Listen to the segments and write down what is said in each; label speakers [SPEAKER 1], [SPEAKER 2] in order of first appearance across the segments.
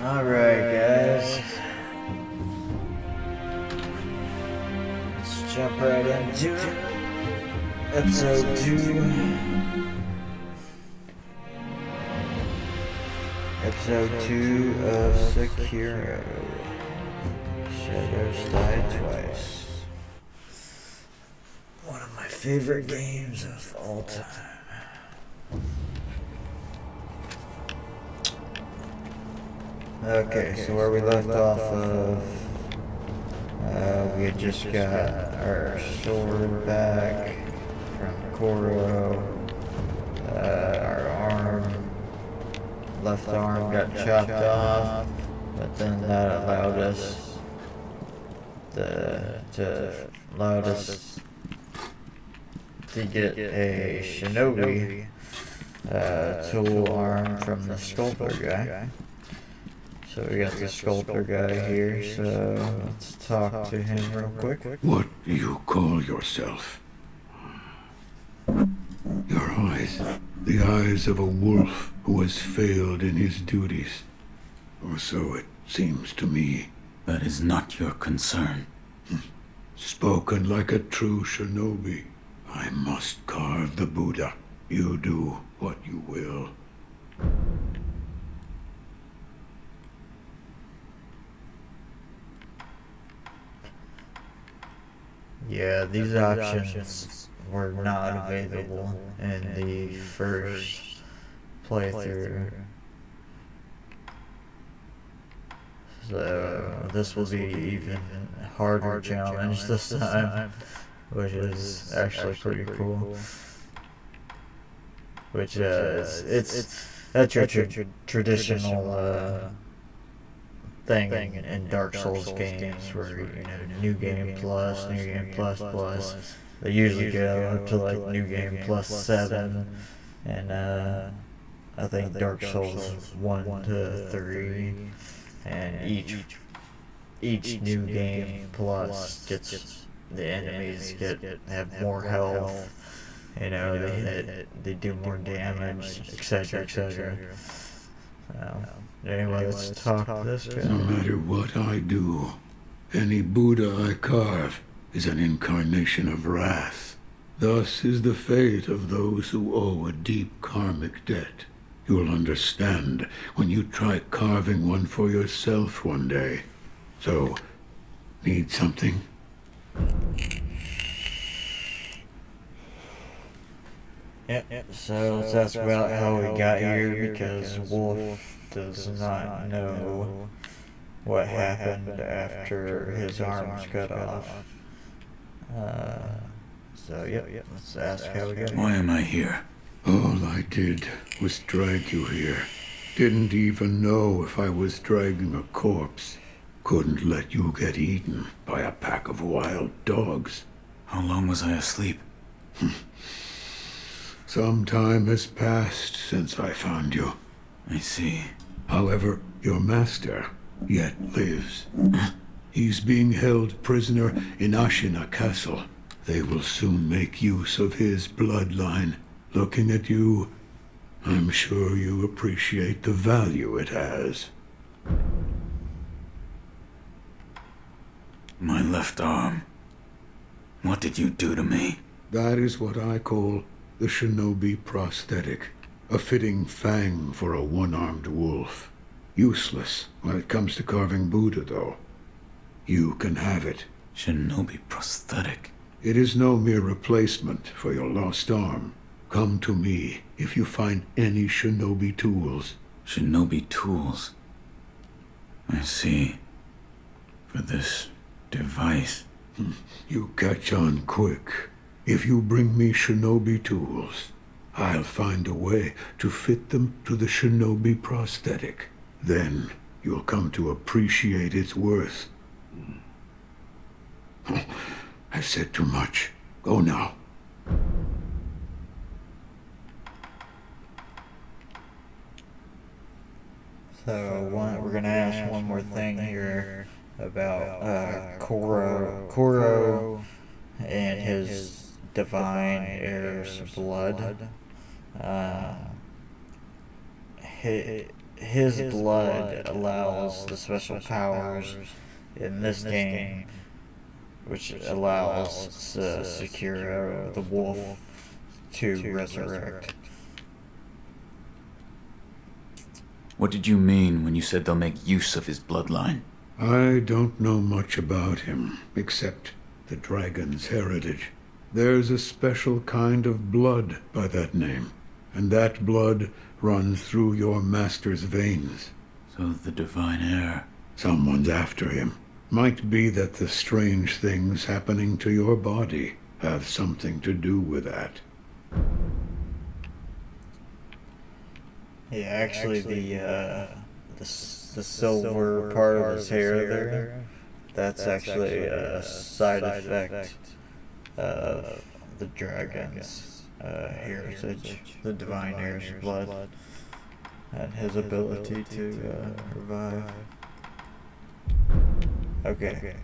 [SPEAKER 1] Alright, guys. Let's jump right into it. Episode 2. Episode 2 of Sekiro Shadows Die Twice. One of my favorite games of all time. Okay, so where we left off of, we had just got our sword back from Koro. Our left arm got chopped off, but then that allowed us to get a shinobi tool arm from the sculptor guy. So we got the sculptor guy here, so let's talk to him real quick.
[SPEAKER 2] What do you call yourself? Your eyes. The eyes of a wolf who has failed in his duties. Or so it seems to me.
[SPEAKER 3] That is not your concern.
[SPEAKER 2] Spoken like a true shinobi. I must carve the Buddha. You do what you will.
[SPEAKER 1] Yeah, these options were not available in the first playthrough. So this will be even harder challenge this time, which is actually pretty cool. Which that's your traditional thing in Dark Souls games where, you know, new game plus, new game plus plus. They usually go up to like new game plus 7, and I think Dark Souls 1 to 3, and each new game plus gets the enemies have more health. You know, they do more damage, etc., etc. Anyway, let's talk to this guy.
[SPEAKER 2] No matter what I do, any Buddha I carve is an incarnation of wrath. Thus is the fate of those who owe a deep karmic debt. You'll understand when you try carving one for yourself one day. So, need something?
[SPEAKER 1] Yep. So let's ask about how we got here, because Wolf does not know what happened after his arm was cut off. So yep, let's ask how we got here.
[SPEAKER 3] Why am I here?
[SPEAKER 2] All I did was drag you here. Didn't even know if I was dragging a corpse. Couldn't let you get eaten by a pack of wild dogs.
[SPEAKER 3] How long was I asleep?
[SPEAKER 2] Some time has passed since I found you.
[SPEAKER 3] I see.
[SPEAKER 2] However, your master yet lives. He's being held prisoner in Ashina Castle. They will soon make use of his bloodline. Looking at you, I'm sure you appreciate the value it has.
[SPEAKER 3] My left arm. What did you do to me?
[SPEAKER 2] That is what I call the shinobi prosthetic. A fitting fang for a one-armed wolf. Useless when it comes to carving Buddha, though. You can have it.
[SPEAKER 3] Shinobi prosthetic.
[SPEAKER 2] It is no mere replacement for your lost arm. Come to me if you find any shinobi tools.
[SPEAKER 3] Shinobi tools. I see. For this device.
[SPEAKER 2] You catch on quick. If you bring me shinobi tools, I'll find a way to fit them to the shinobi prosthetic. Then you'll come to appreciate its worth. I've said too much. Go now.
[SPEAKER 1] So we're gonna ask one more thing here about Koro and his divine heir's blood. his blood allows the special powers in this game, which allows Sekiro, the wolf, to resurrect.
[SPEAKER 3] What did you mean when you said they'll make use of his bloodline?
[SPEAKER 2] I don't know much about him, except the dragon's heritage. There's a special kind of blood by that name, and that blood runs through your master's veins.
[SPEAKER 3] So the divine heir.
[SPEAKER 2] Someone's after him. Might be that the strange things happening to your body have something to do with that.
[SPEAKER 1] Yeah, actually, the silver part of his hair there, that's actually a side effect of the dragon's heritage, the divine heir's blood, and his ability to revive. Okay.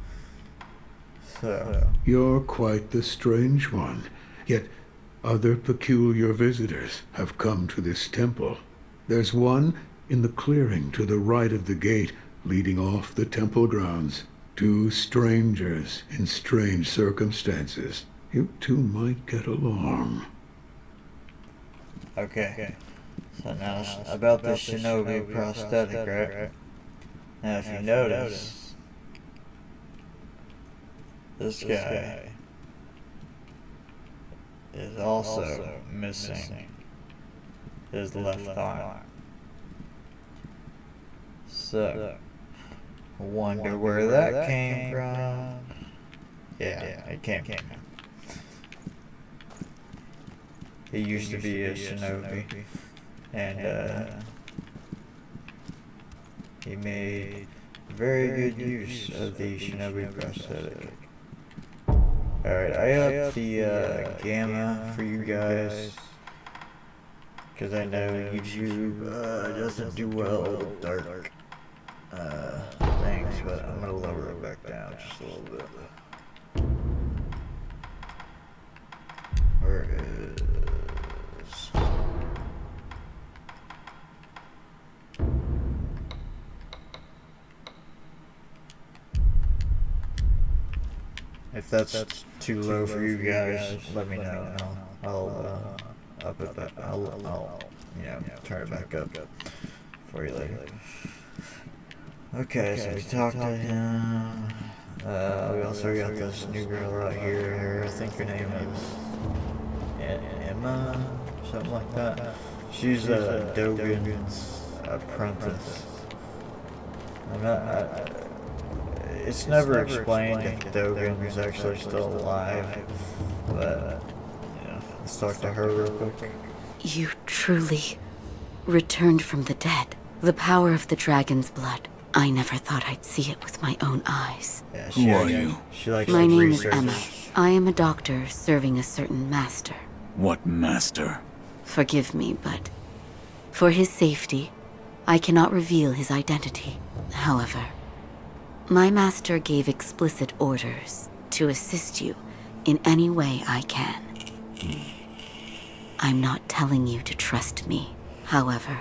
[SPEAKER 1] So.
[SPEAKER 2] You're quite the strange one, yet other peculiar visitors have come to this temple. There's one in the clearing to the right of the gate leading off the temple grounds. Two strangers in strange circumstances. You two might get along.
[SPEAKER 1] Okay. So now about the shinobi prosthetic, right? Now if you notice, this guy is also missing his left arm. So, wonder where that came from. Yeah, it came from him. He used to be a shinobi, and he made very good use of the shinobi prosthetic. Alright, I up the gamma for you guys, because I know YouTube doesn't do well with dark things, but I'm going to lower it back down just a little bit. Where is... If that's too low for you guys, let me know, and I'll up it back. I'll turn it back up for you later. Okay, so we talked to him. We also got this new girl right here. I think her name is Emma, something like that. She's Dogen's apprentice. It's never explained if Dogen is actually still alive, but let's talk to her real quick.
[SPEAKER 4] You truly returned from the dead. The power of the dragon's blood. I never thought I'd see it with my own eyes.
[SPEAKER 1] Yeah,
[SPEAKER 3] Who are you?
[SPEAKER 4] My name is Emma. I am a doctor serving a certain master.
[SPEAKER 3] What master?
[SPEAKER 4] Forgive me, but for his safety, I cannot reveal his identity. However, my master gave explicit orders to assist you in any way I can. I'm not telling you to trust me. However,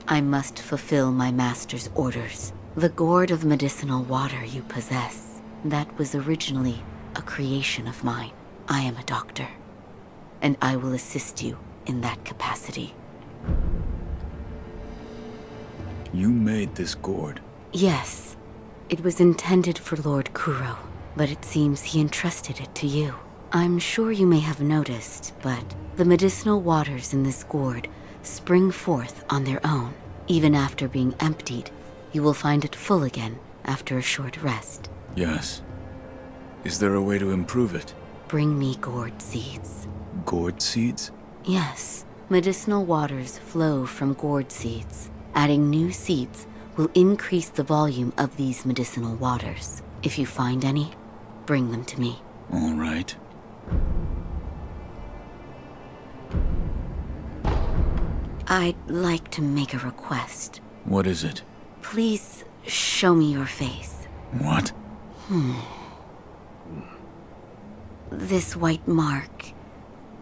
[SPEAKER 4] I must fulfill my master's orders. The gourd of medicinal water you possess, that was originally a creation of mine. I am a doctor, and I will assist you in that capacity.
[SPEAKER 3] You made this gourd?
[SPEAKER 4] Yes. It was intended for Lord Kuro, but it seems he entrusted it to you. I'm sure you may have noticed, but the medicinal waters in this gourd spring forth on their own. Even after being emptied, you will find it full again after a short rest.
[SPEAKER 3] Yes. Is there a way to improve it?
[SPEAKER 4] Bring me gourd seeds.
[SPEAKER 3] Gourd seeds?
[SPEAKER 4] Yes. Medicinal waters flow from gourd seeds. Adding new seeds will increase the volume of these medicinal waters. If you find any, bring them to me.
[SPEAKER 3] All right.
[SPEAKER 4] I'd like to make a request.
[SPEAKER 3] What is it?
[SPEAKER 4] Please show me your face.
[SPEAKER 3] What?
[SPEAKER 4] This white mark,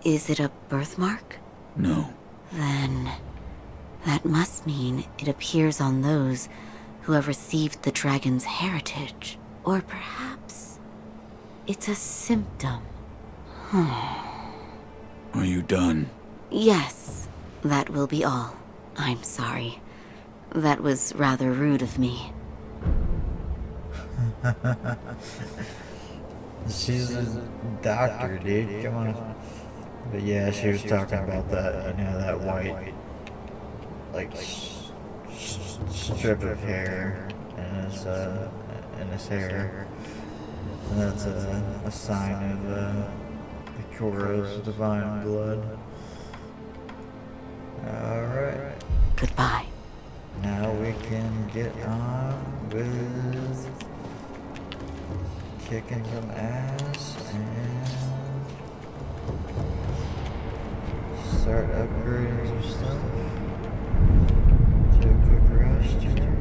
[SPEAKER 4] is it a birthmark?
[SPEAKER 3] No.
[SPEAKER 4] Then that must mean it appears on those who have received the dragon's heritage. Or perhaps it's a symptom.
[SPEAKER 3] Are you done?
[SPEAKER 4] Yes, that will be all. I'm sorry. That was rather rude of me.
[SPEAKER 1] She's a doctor, dude. Come on. But yeah, she was talking about that, that white, like, strip of hair in his hair. And that's a sign of the Kuro's divine blood. Alright.
[SPEAKER 4] Goodbye.
[SPEAKER 1] Now we can get on with kicking some ass and start upgrading some stuff. Do a quick rest here.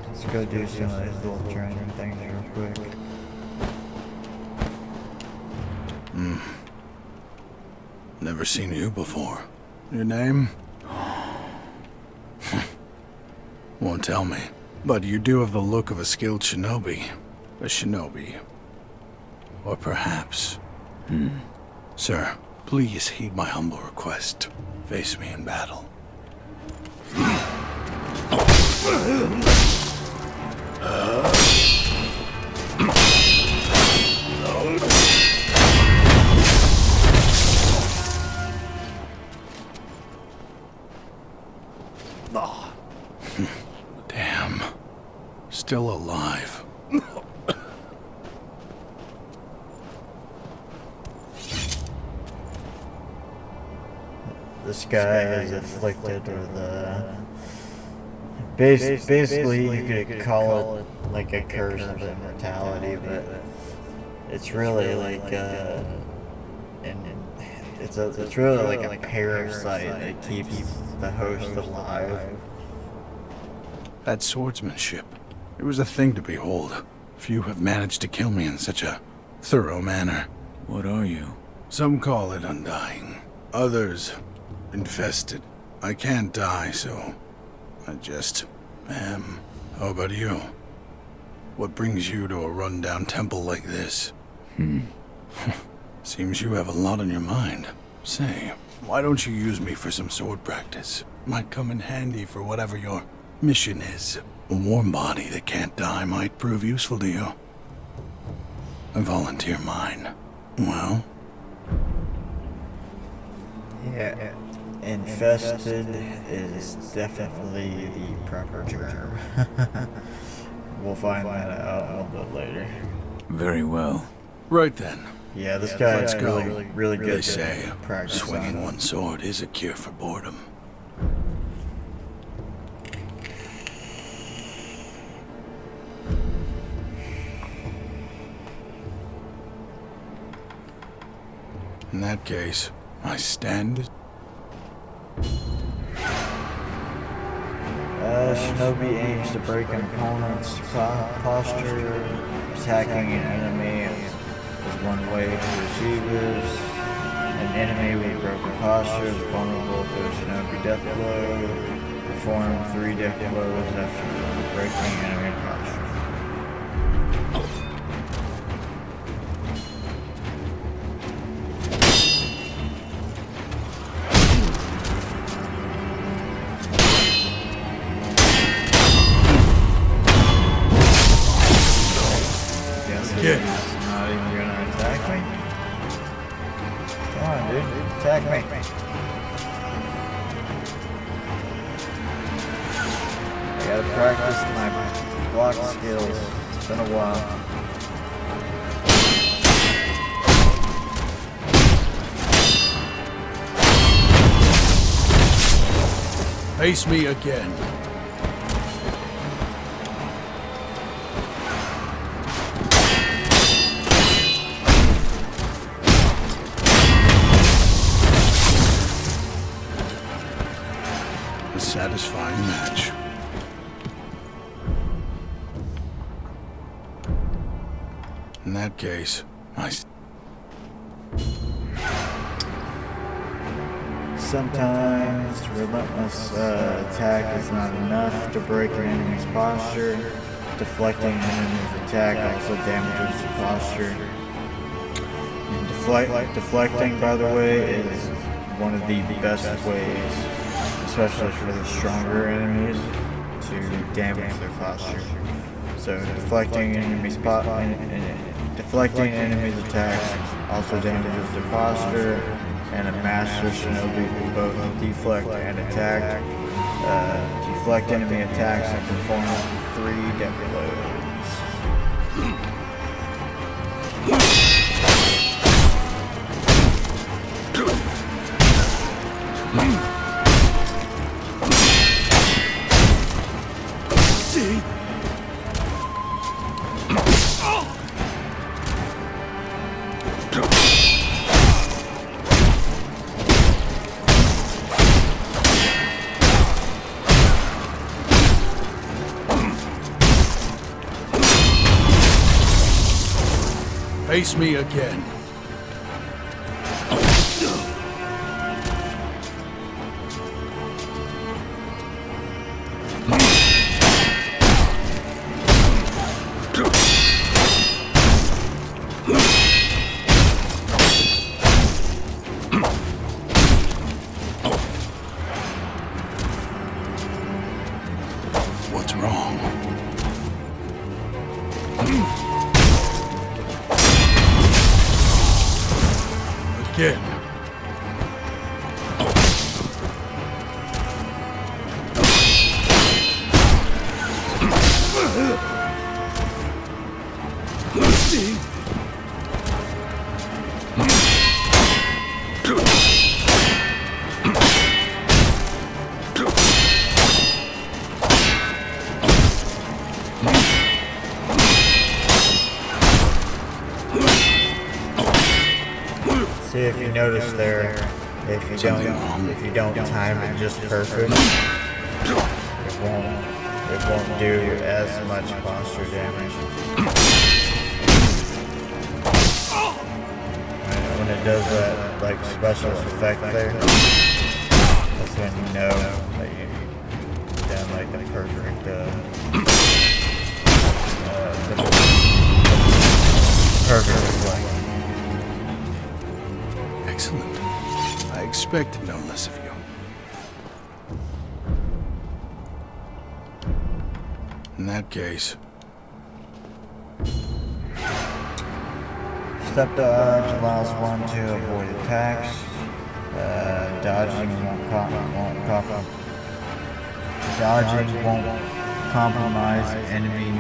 [SPEAKER 1] Let's go do some of these little training things real quick.
[SPEAKER 5] Never seen you before. Your name? Won't tell me. But you do have the look of a skilled shinobi. A shinobi. Or perhaps... Sir, please heed my humble request. Face me in battle. Damn. Still alive.
[SPEAKER 1] This guy is afflicted with basically you could call it like a curse of immortality, but it's really like it's really like a parasite that keeps the host alive.
[SPEAKER 5] That swordsmanship. It was a thing to behold. Few have managed to kill me in such a thorough manner.
[SPEAKER 3] What are you?
[SPEAKER 5] Some call it undying. Others, infested. I can't die, so I just am. How about you? What brings you to a rundown temple like this? Seems you have a lot on your mind. Say, why don't you use me for some sword practice? Might come in handy for whatever your mission is. A warm body that can't die might prove useful to you. I volunteer mine. Well?
[SPEAKER 1] Yeah, infested is definitely the proper term. We'll find that out a little bit later.
[SPEAKER 3] Very well.
[SPEAKER 5] Right then.
[SPEAKER 1] Yeah, this guy
[SPEAKER 5] Let's
[SPEAKER 1] is
[SPEAKER 5] go.
[SPEAKER 1] really good.
[SPEAKER 5] They say
[SPEAKER 1] practice
[SPEAKER 5] swinging
[SPEAKER 1] on.
[SPEAKER 5] one sword is a cure for boredom. In that case, I stand.
[SPEAKER 1] Shinobi aims to break an opponent's posture. Attacking an enemy is one way to achieve this. An enemy with broken posture is vulnerable to a shinobi death blow. Perform 3 death blows after breaking enemy posture.
[SPEAKER 5] Yeah.
[SPEAKER 1] He's not even gonna attack me? Come on, dude. Attack me. I gotta practice my block skills. It's been a while.
[SPEAKER 5] Face me again. A satisfying match. In that case,
[SPEAKER 1] Sometimes relentless attack is not enough to break an enemy's posture. Deflecting an enemy's attack also damages the posture. Deflecting, by the way, is one of the best ways, especially for the stronger enemies, to damage their posture. So deflecting enemies' attacks also damages their posture, and a master shinobi will both deflect and attack. Deflect enemy attacks and perform 3 death blows.
[SPEAKER 5] Face me again. What's wrong? Again.
[SPEAKER 1] See, if you notice there, if you don't time it just perfect, it won't do as much posture damage. When it does that like special effect there, that's when you know that you've done like the perfect perfect effect.
[SPEAKER 5] Excellent. I expected no less of you. In that case...
[SPEAKER 1] Step dodge allows one to avoid attacks. Dodging won't compromise enemy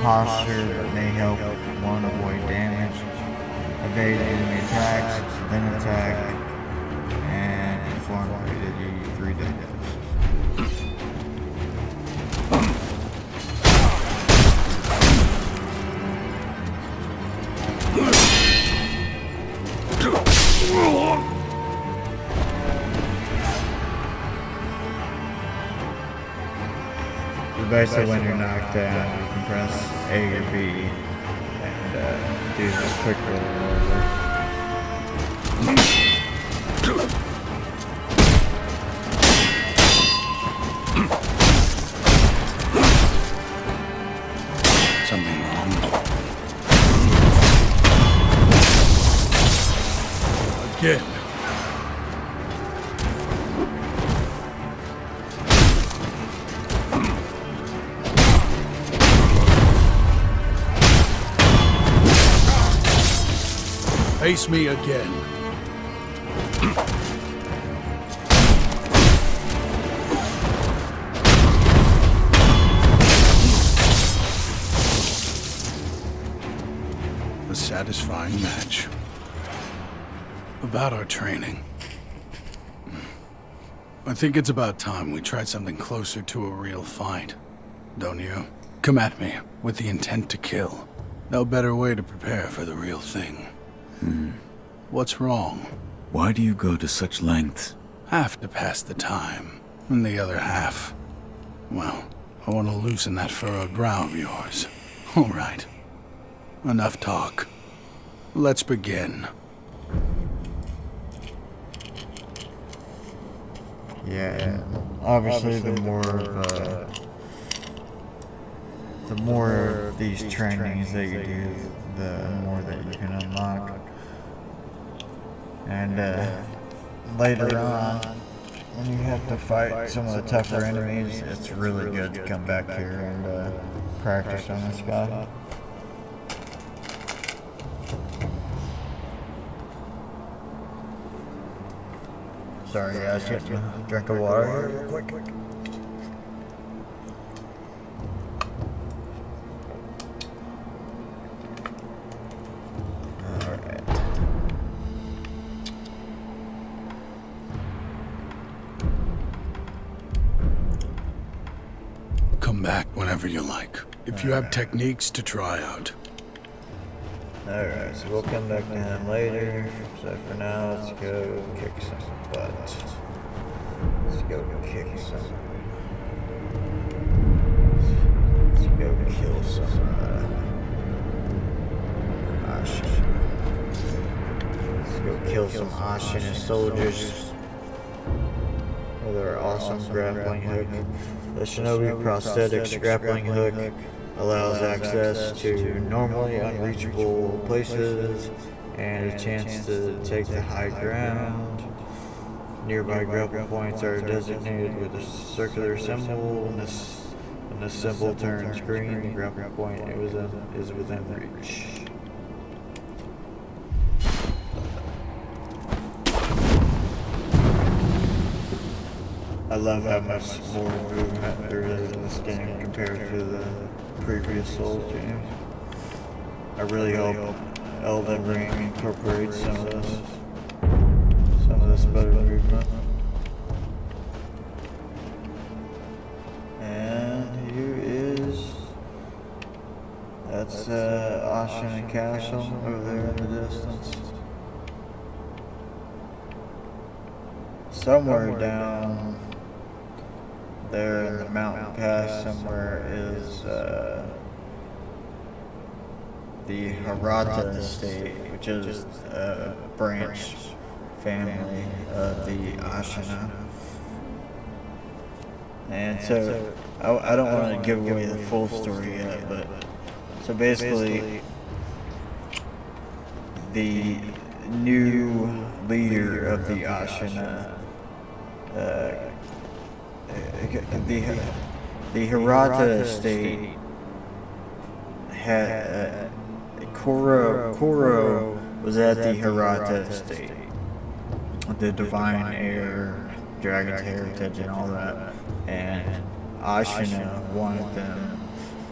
[SPEAKER 1] posture, but may help one avoid damage. Evade enemy attacks, then attack, and perform 3 death blows. So basically, when you're knocked down, you can press A or B and do the quick roll over.
[SPEAKER 5] Something wrong? Again. Face me again. A satisfying match. About our training. I think it's about time we tried something closer to a real fight. Don't you? Come at me with the intent to kill. No better way to prepare for the real thing. What's wrong?
[SPEAKER 3] Why do you go to such lengths?
[SPEAKER 5] Half to pass the time, and the other half, well, I want to loosen that furrowed brow of yours. All right. Enough talk. Let's begin.
[SPEAKER 1] Yeah, and obviously the more of these trainings that you do, the more that you can unlock. And later on, when you have to fight some of the tougher enemies, it's really good to come back here and practice on this guy. Sorry guys, get a drink of water here real quick. Alright.
[SPEAKER 5] Come back whenever you like. If you have techniques to try out.
[SPEAKER 1] Alright, so we'll come back to him later. So for now, let's go kick some butt. Let's go kick some. Let's go kill some Ashin. Let's go kill some Ashin soldiers with our awesome grappling hook. The Shinobi Prosthetics grappling hook allows access to normally unreachable places and a chance to take the high ground. Nearby grapple points are designated with a circular symbol. When this symbol turns green, the grapple point is within reach. I love how much more movement there is in this game compared to the previous Souls games. I really hope Elden Ring incorporates some of this better movement. And here is, that's Ashin Castle over there in the distance. Somewhere down there in the mountain pass somewhere is the Hirata estate, which is a branch family of the Ashina. And so I don't want to give away the full story yet, but so basically the new leader of the Ashina, the Hirata estate had Koro was at the Hirata estate, the divine heir, dragon's heritage, and all that, and Ashina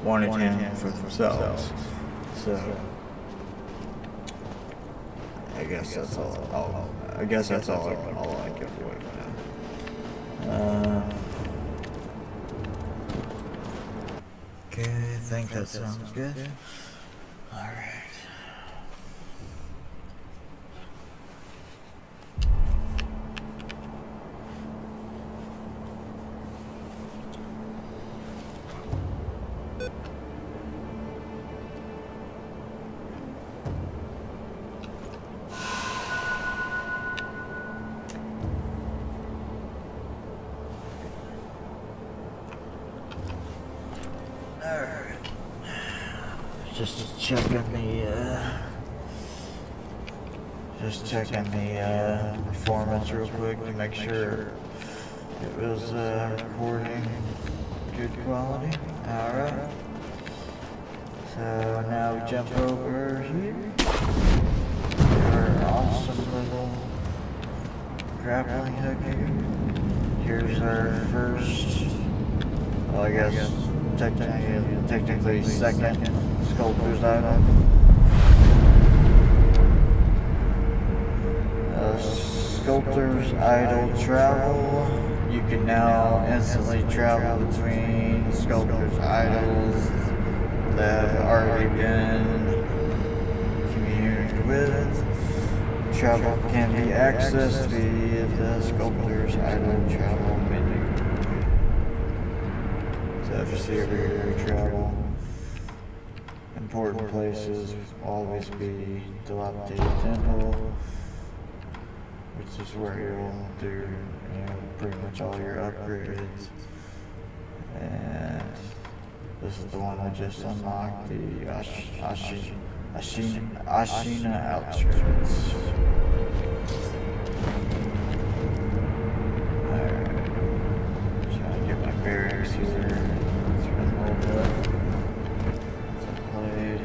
[SPEAKER 1] wanted him for themselves. So I guess that's all. I guess that's all I give away for now. Okay, I think that sounds good. Alright. Just checking the performance real quick to make sure it was recording good quality. Alright. So now we jump over here. Our awesome little grappling hook here. Here's our first, well, I guess technically second sculptor's item. Sculptor's Idol Travel. You can now instantly travel between Sculptor's Idols that have already been communicated with. Travel can be accessed via the Sculptor's Idol Travel menu. So if you see over here, travel. Important places will always be dilapidated temple, which is where you'll do, pretty much all your upgrades. And this is the one I just unlocked, the Ashina Outskirts. Alright. Trying to get my bearings here. It's been a little bit since I played.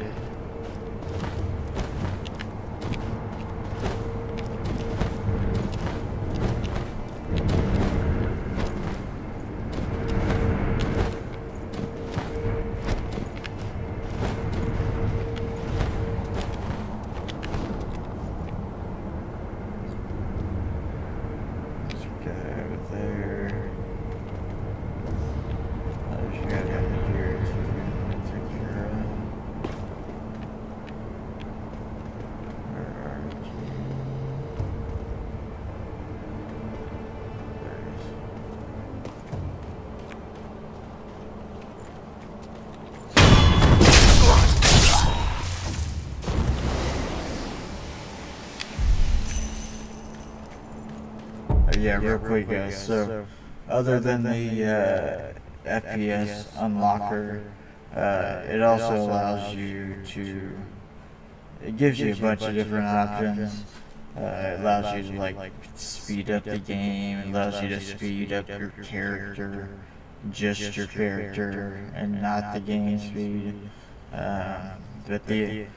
[SPEAKER 1] Yeah, real quick guys, so other than the FPS unlocker, it also allows you to, it gives you a bunch of different options. It allows you to like speed up the game, it allows you to speed up your character, just your character, and not the game speed. But the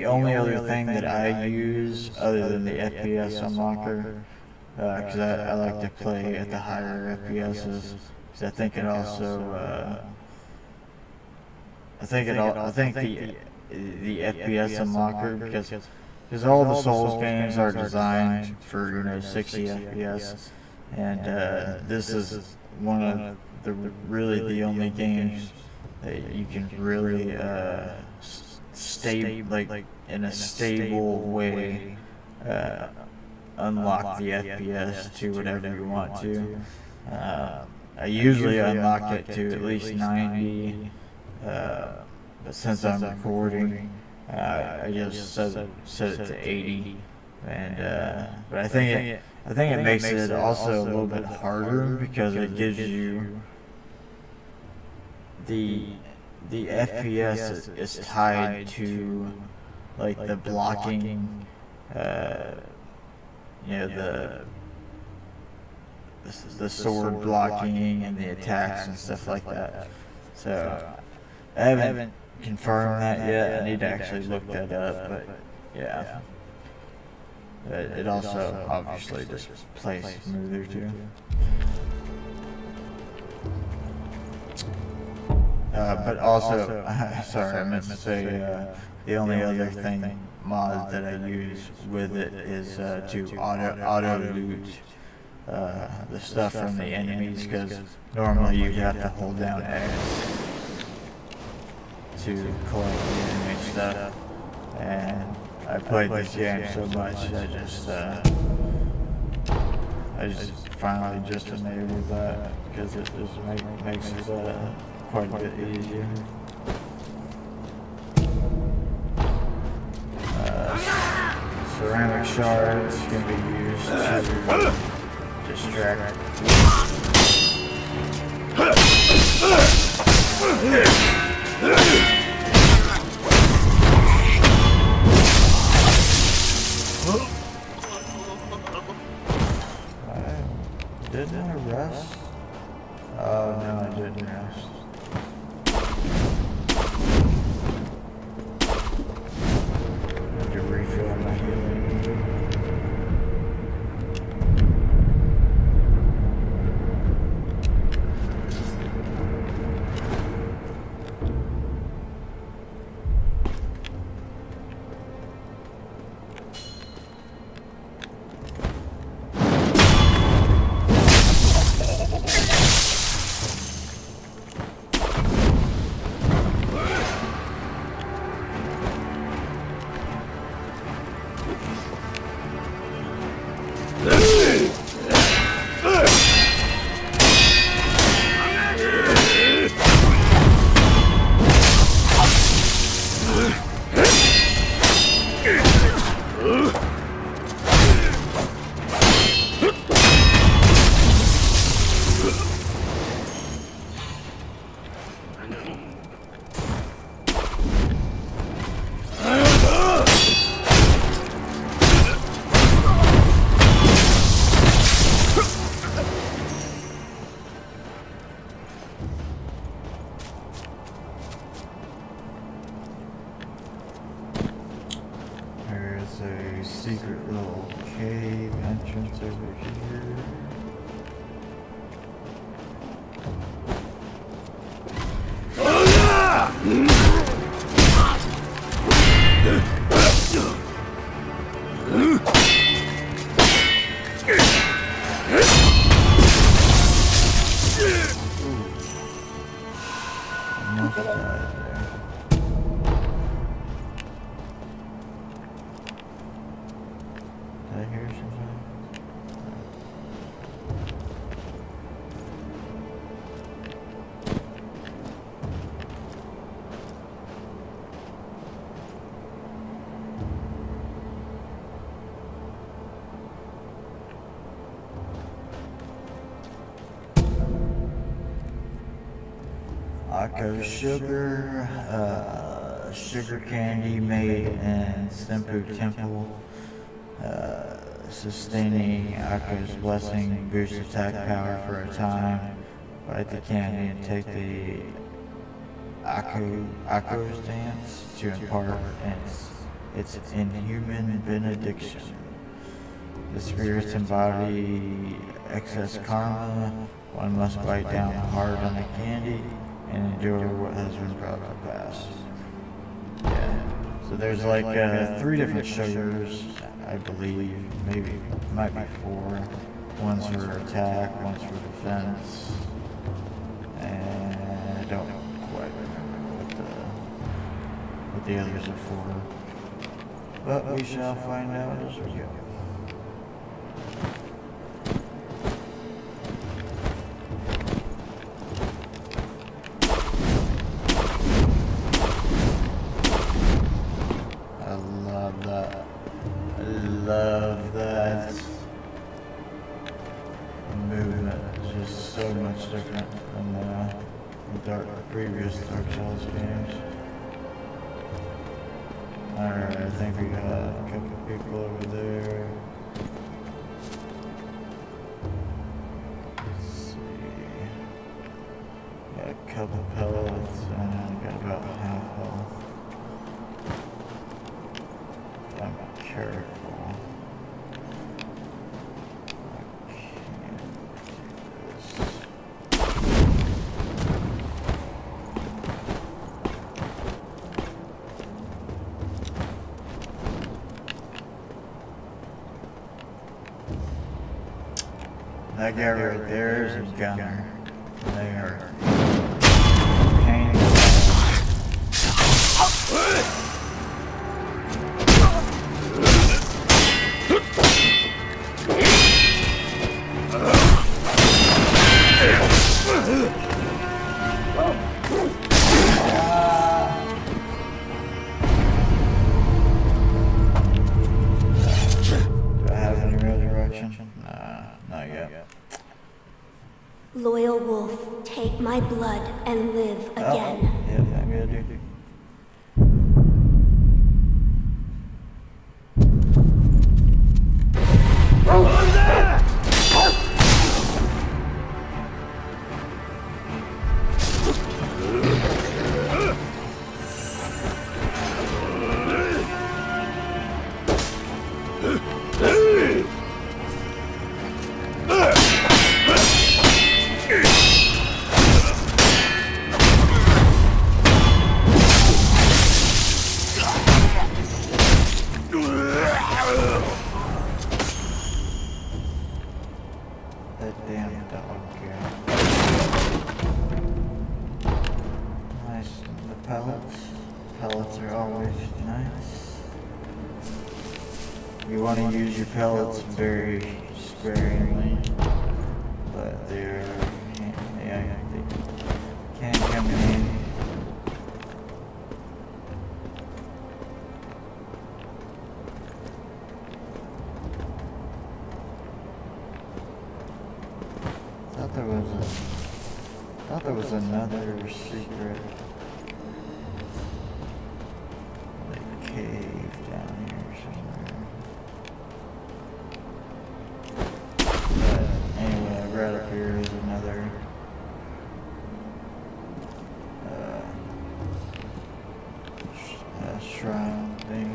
[SPEAKER 1] only other thing that I use, other than the FPS unlocker, because I like to play at the higher FPSs, because I think it also, I think the FPS unlocker, because all the Souls games are designed for 60 FPS, and this is one of the only games that you can really stay like in a stable way. Unlock the FPS to whatever you want to. I usually unlock it to at least 90, but since I'm recording, I just set it to 80. And but I think it makes it also a little bit harder because it gives you the FPS is tied to like the blocking. The sword blocking and the attacks and stuff like that. So I haven't confirmed that yet. I need to actually look that up, but yeah. It also obviously just plays smoother too. But also, sorry, I meant to say the only other thing mod that I use with it is to auto loot the stuff from the enemies, because normally you'd have to hold down X to collect the enemy stuff, and I played this game so much I just finally just enabled that because it just makes it quite a bit easier. Ceramic shards can be used to distract. Didn't I rest? Oh no, I didn't rest. I had to refill my healing. secret little cave entrance over here. Almost died there. Did I hear something? Akko sugar, sugar candy made in Senpu Temple, sustaining Akko's blessing, boost attack power for a time. Bite the candy and take the Akko's dance to impart its inhuman benediction. The spirits embody excess karma. One must bite down hard on the candy and endure what has been brought to pass. Yeah. So there's like 3 different sugars, I believe. Maybe, might be 4. One's for attack, one's for defense. And I don't quite remember what the others are for. But we shall find out as we go. Love that movement. It's just so much different than the previous Dark Souls games. Alright, I think we got a couple people over there. Let's see. Got a couple pellets and got about half health. I'm careful. That guy right there is a gunner. They are pain in the Do I have any resurrection? Nah, not yet.
[SPEAKER 6] Loyal wolf, take my blood and live again.
[SPEAKER 1] Yeah, maybe I do. That damn dog here. Nice. The pellets. Pellets are always nice. You want to use your pellets very sparingly, but they can come in handy. Thought there was another secret like cave down here somewhere. But anyway, right up here is another shrine thing.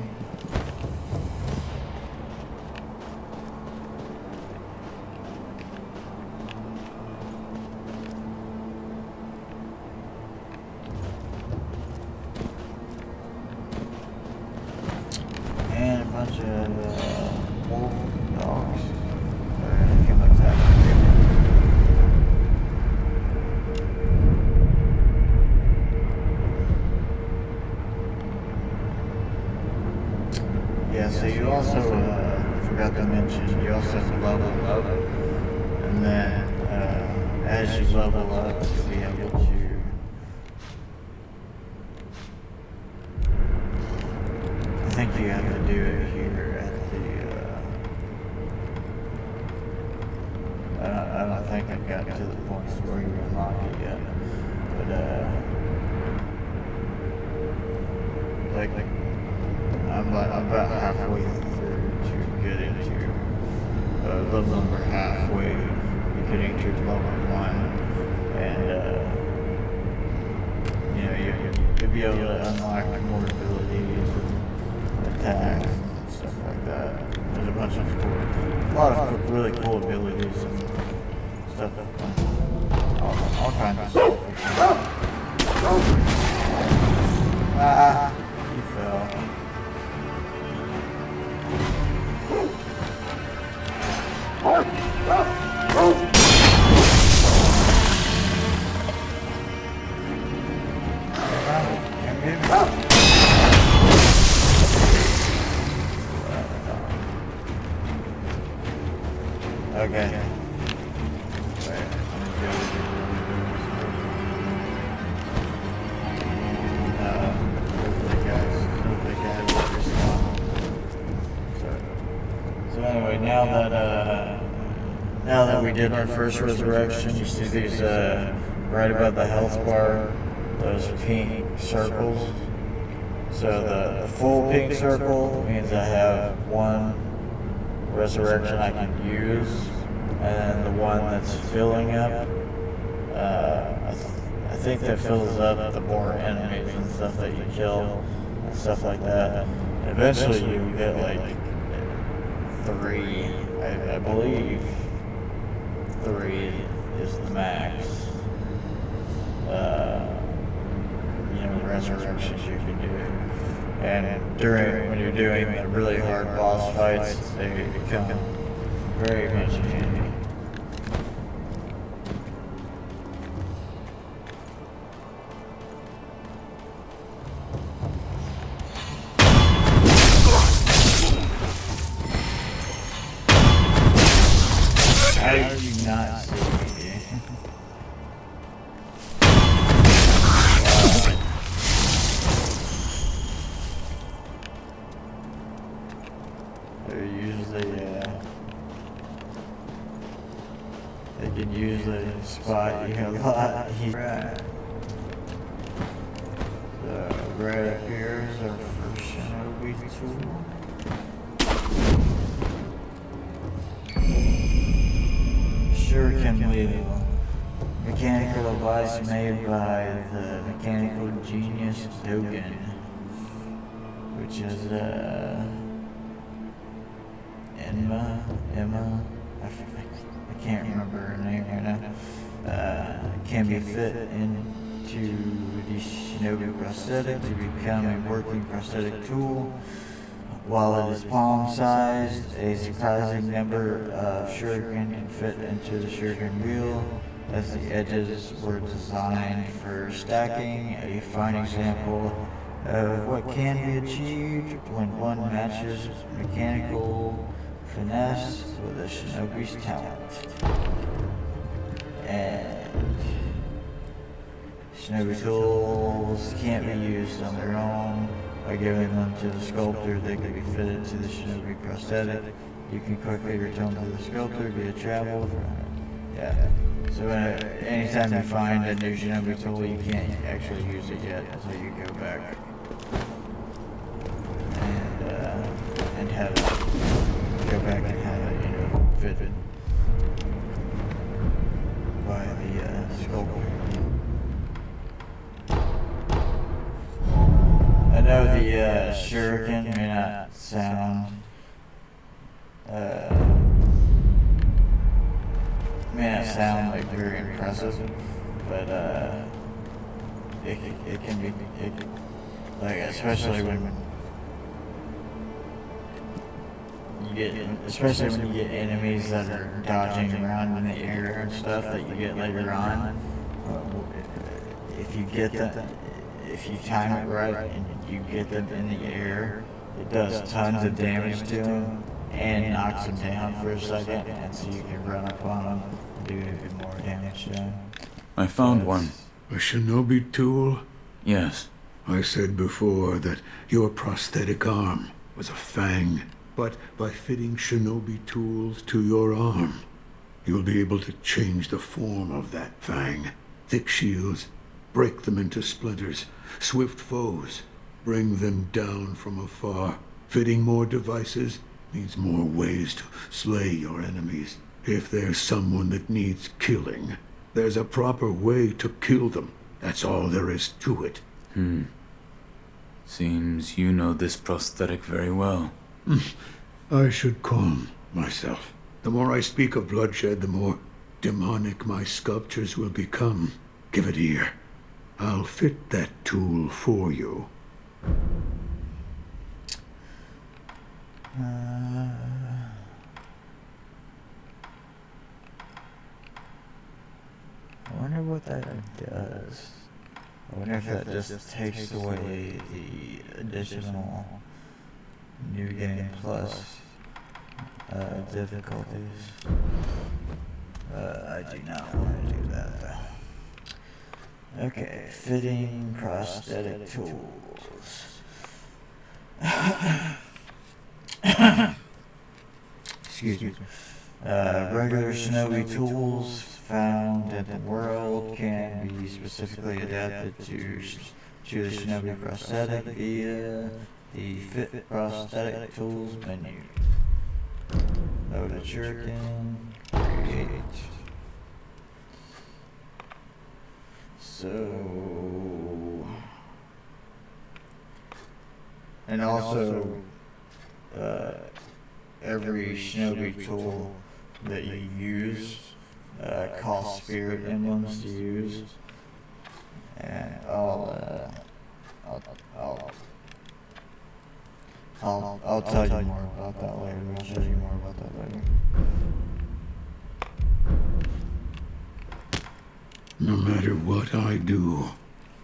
[SPEAKER 1] bunch of wolf dogs are gonna come attack you. Yeah, so you also forgot to mention you also level up, and then as you level up, you'll be able to. I think you have to do it here at the. I don't think I've got to the point where you unlock it yet, but like I'm about halfway through to get into level number halfway. You're getting to level 1, and you know you'll be able to unlock more abilities. Attacks and stuff like that. There's a bunch of a lot of really cool abilities and stuff. All kinds of stuff. You fell. Okay. So anyway, now that we did our first resurrection, you see these right above the health bar, those pink circles. So the full pink circle means I have one resurrection I can use, and then the one that's filling up, I think that fills up the more enemies and stuff that you kill and stuff like that. And eventually you get like 3, I believe 3 is the max. Resurrections you can do. And when you're doing the really hard boss fights, they become very much handy. How do you not see me? They can usually spot you a lot. So right up here is our first shinobi tool. Shuriken wheel. Mechanical device made by the mechanical genius Dogen, which is Emma. I can't remember her name right now. Can be fit into the shinobi prosthetic to become a working prosthetic tool. While it is palm-sized, a surprising number of shuriken can fit into the shuriken wheel, as the edges were designed for stacking, a fine example of what can be achieved when one matches mechanical finesse with a shinobi's talent. And shinobi tools can't be used on their own. By giving them to the sculptor, they can be fitted to the shinobi prosthetic. You can quickly return to the sculptor via travel. Yeah. So anytime you find a new shinobi tool, you can't actually use it yet until you go back and have it. Go back and have it, fitted by the sculptor. I know the shuriken may not sound like very impressive, but it can be like, especially when you get, especially when you get enemies that are dodging around in the air and stuff that you get later on. If you get them, if you time it right and you get them in the air, it does tons of damage to them and knocks them down for a second, and so you can run up on them and do even more damage to them.
[SPEAKER 3] I found one.
[SPEAKER 2] A shinobi tool?
[SPEAKER 3] Yes.
[SPEAKER 2] I said before that your prosthetic arm was a fang, but by fitting shinobi tools to your arm, you'll be able to change the form of that fang. Thick shields, break them into splinters. Swift foes, bring them down from afar. Fitting more devices means more ways to slay your enemies. If there's someone that needs killing, there's a proper way to kill them. That's all there is to it.
[SPEAKER 3] Seems you know this prosthetic very well.
[SPEAKER 2] I should calm myself. The more I speak of bloodshed, the more demonic my sculptures will become. Give it ear. I'll fit that tool for you.
[SPEAKER 1] I wonder what that does. I wonder if that just takes away the additional New Game Plus difficulties. I do not want to do that though. Okay, fitting prosthetic tools. Excuse me. Regular shinobi tools found in the world can be specifically adapted to the shinobi prosthetic via the Fit Prosthetic Tools menu. Load a shuriken, create. So, and also, every shinobi tool that you use costs spirit emblems to use, and I'll tell you more about that later. I'll show you more about that later.
[SPEAKER 2] No matter what I do,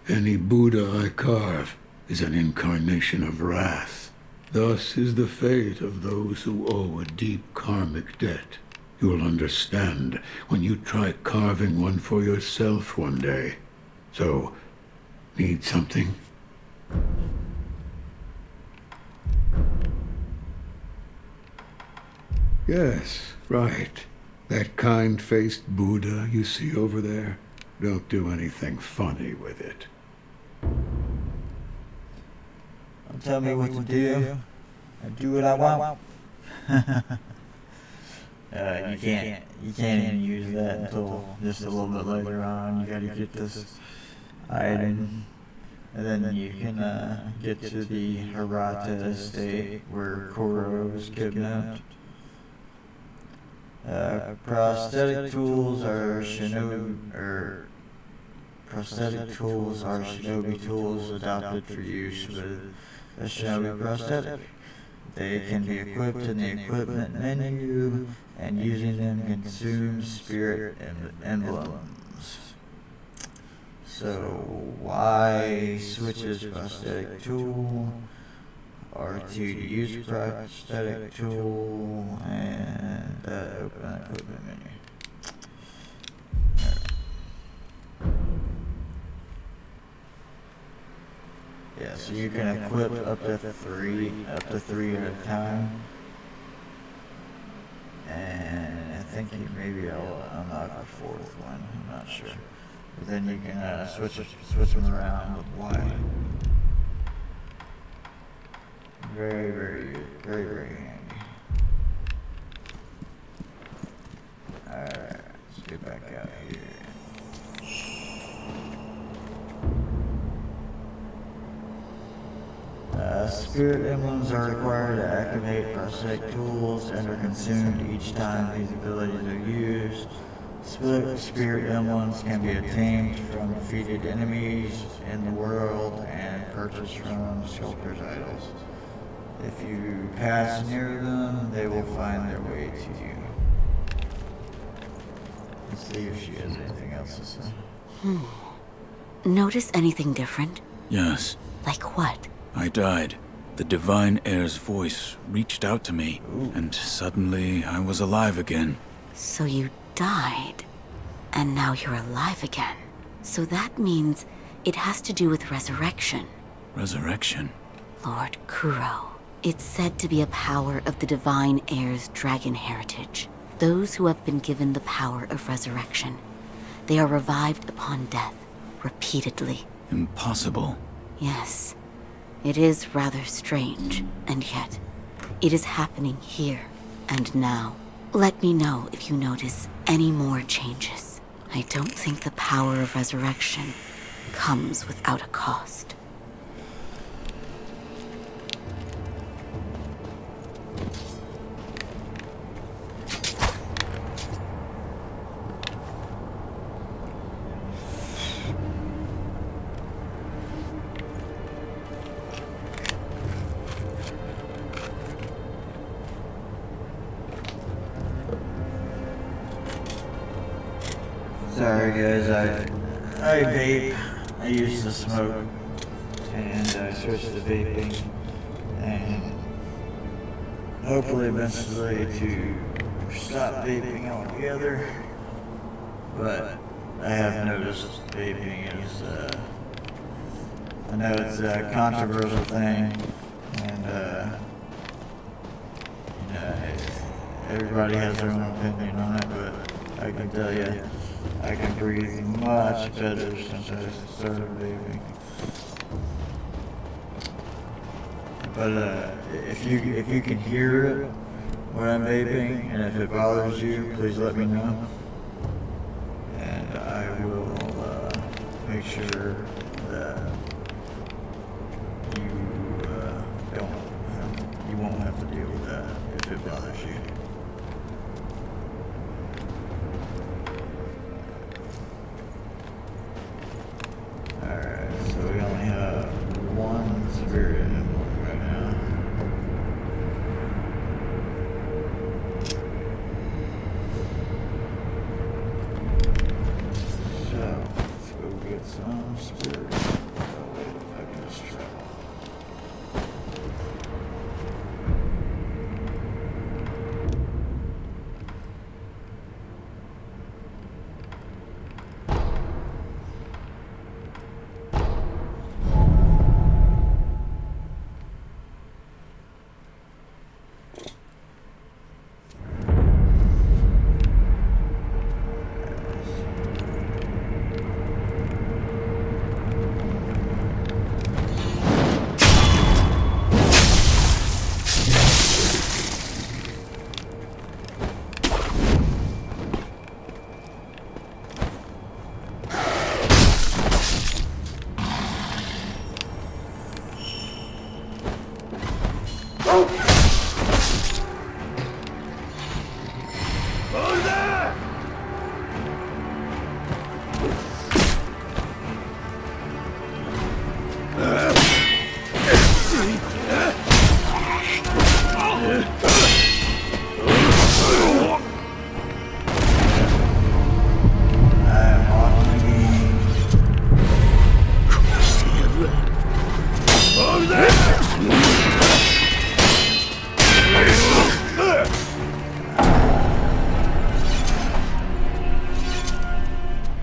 [SPEAKER 2] any Buddha I carve is an incarnation of wrath. Thus is the fate of those who owe a deep karmic debt. You'll understand when you try carving one for yourself one day. So, need something? Yes, right. That kind-faced Buddha you see over there? Don't do anything funny with it.
[SPEAKER 1] Don't tell me what to do. I do what I want. You can't even use that until just a little bit later on. You gotta get this item, and then you can get to the Hirata estate where Koro was kidnapped. Prosthetic tools are shinobi tools adopted for use with a shinobi prosthetic. They can be equipped in the equipment menu, and using them consumes spirit emblems. So Y switches prosthetic tool, R2 to use prosthetic tool, and open equipment menu. Yeah, so you can equip up to three at a time. And I think maybe I'll unlock a fourth one, I'm not sure. But then you can switch them around with Y. Very, very good. Very, very handy. Alright, let's get back out here. Spirit emblems are required to activate prosthetic tools and are consumed each time these abilities are used. Spirit emblems can be obtained from defeated enemies in the world and purchased from sculptor's idols. If you pass near them, they will find their way to you. Let's see if she has anything else to say.
[SPEAKER 4] Notice anything different?
[SPEAKER 5] Yes,
[SPEAKER 4] Like what?
[SPEAKER 5] I died. The Divine Heir's voice reached out to me, and suddenly I was alive again.
[SPEAKER 4] So you died, and now you're alive again. So that means it has to do with resurrection.
[SPEAKER 5] Resurrection?
[SPEAKER 4] Lord Kuro. It's said to be a power of the Divine Heir's dragon heritage. Those who have been given the power of resurrection. They are revived upon death, repeatedly.
[SPEAKER 5] Impossible.
[SPEAKER 4] Yes, it is rather strange, and yet, it is happening here and now. Let me know if you notice any more changes. I don't think the power of resurrection comes without a cost.
[SPEAKER 1] Sorry guys, I vape. I used to smoke, and I switched to vaping, and hopefully eventually to stop vaping altogether. But I have noticed vaping is, I know it's a controversial thing, and you know, everybody has their own opinion on it, but I can tell you, I can breathe much better since I started vaping. But if you can hear it when I'm vaping, and if it bothers you, please let me know, and I will make sure that you won't have to deal with that if it bothers you. Alright, so we only have one spirit input right now. So, let's go get some spirit. Oh wait, I can just travel.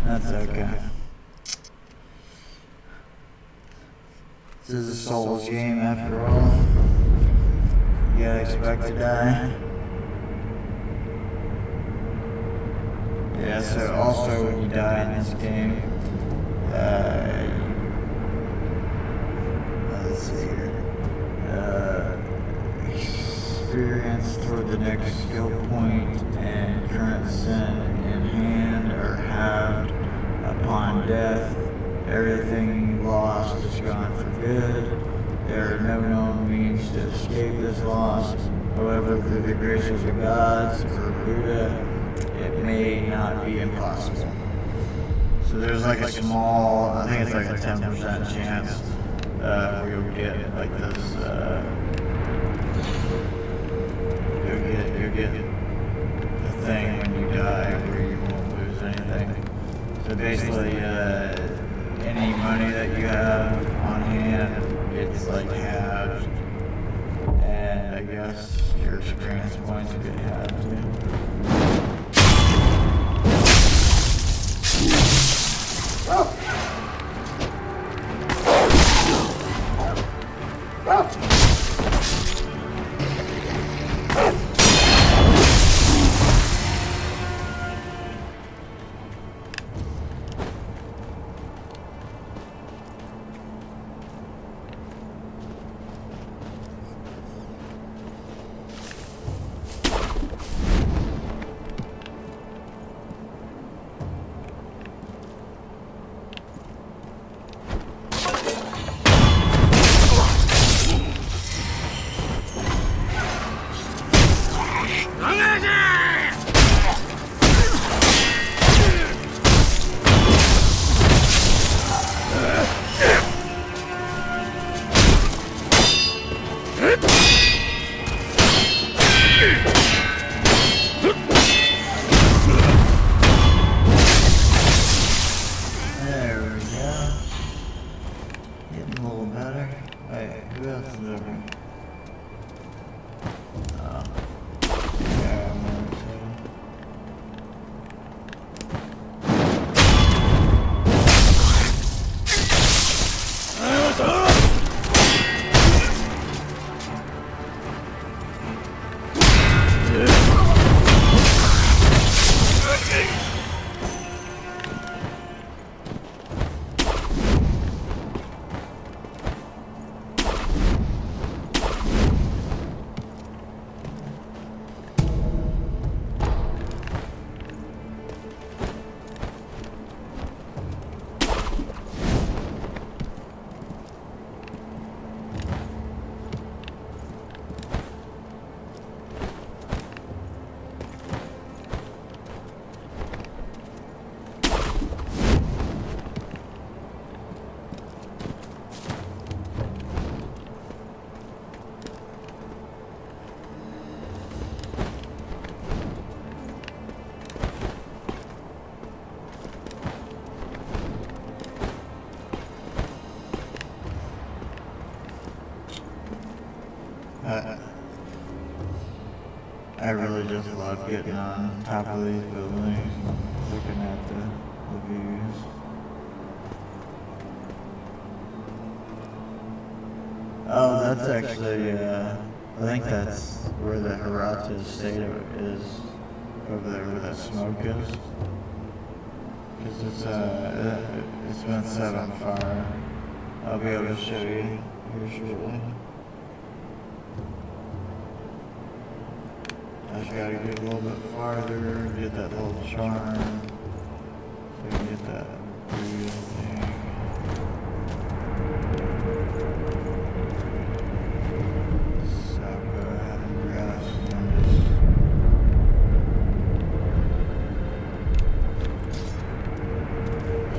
[SPEAKER 1] That's okay. This is a Souls game after all. You gotta expect to die. Yeah, so also when you die in this game, let's see here. Experience toward the next skill point and current sin in hand are halved upon death. Everything you lost is gone for good. There are no known means to escape this loss. However, through the grace of the gods or Buddha, it may not be impossible. So there's like a small, I think it's like a 10% chance where you'll get like this basically any money that you have on hand, it's like halved. And I guess your experience points get halved too. I really just love getting on top of these buildings and looking at the views. Oh, that's actually, I think that's where the Hirata estate is, over there where that smoke is. Because it's been set on fire. I'll be able to show you here shortly. I just gotta get a little bit farther, get that little charm, so we can get that blue thing. So I'll go ahead and rest and just...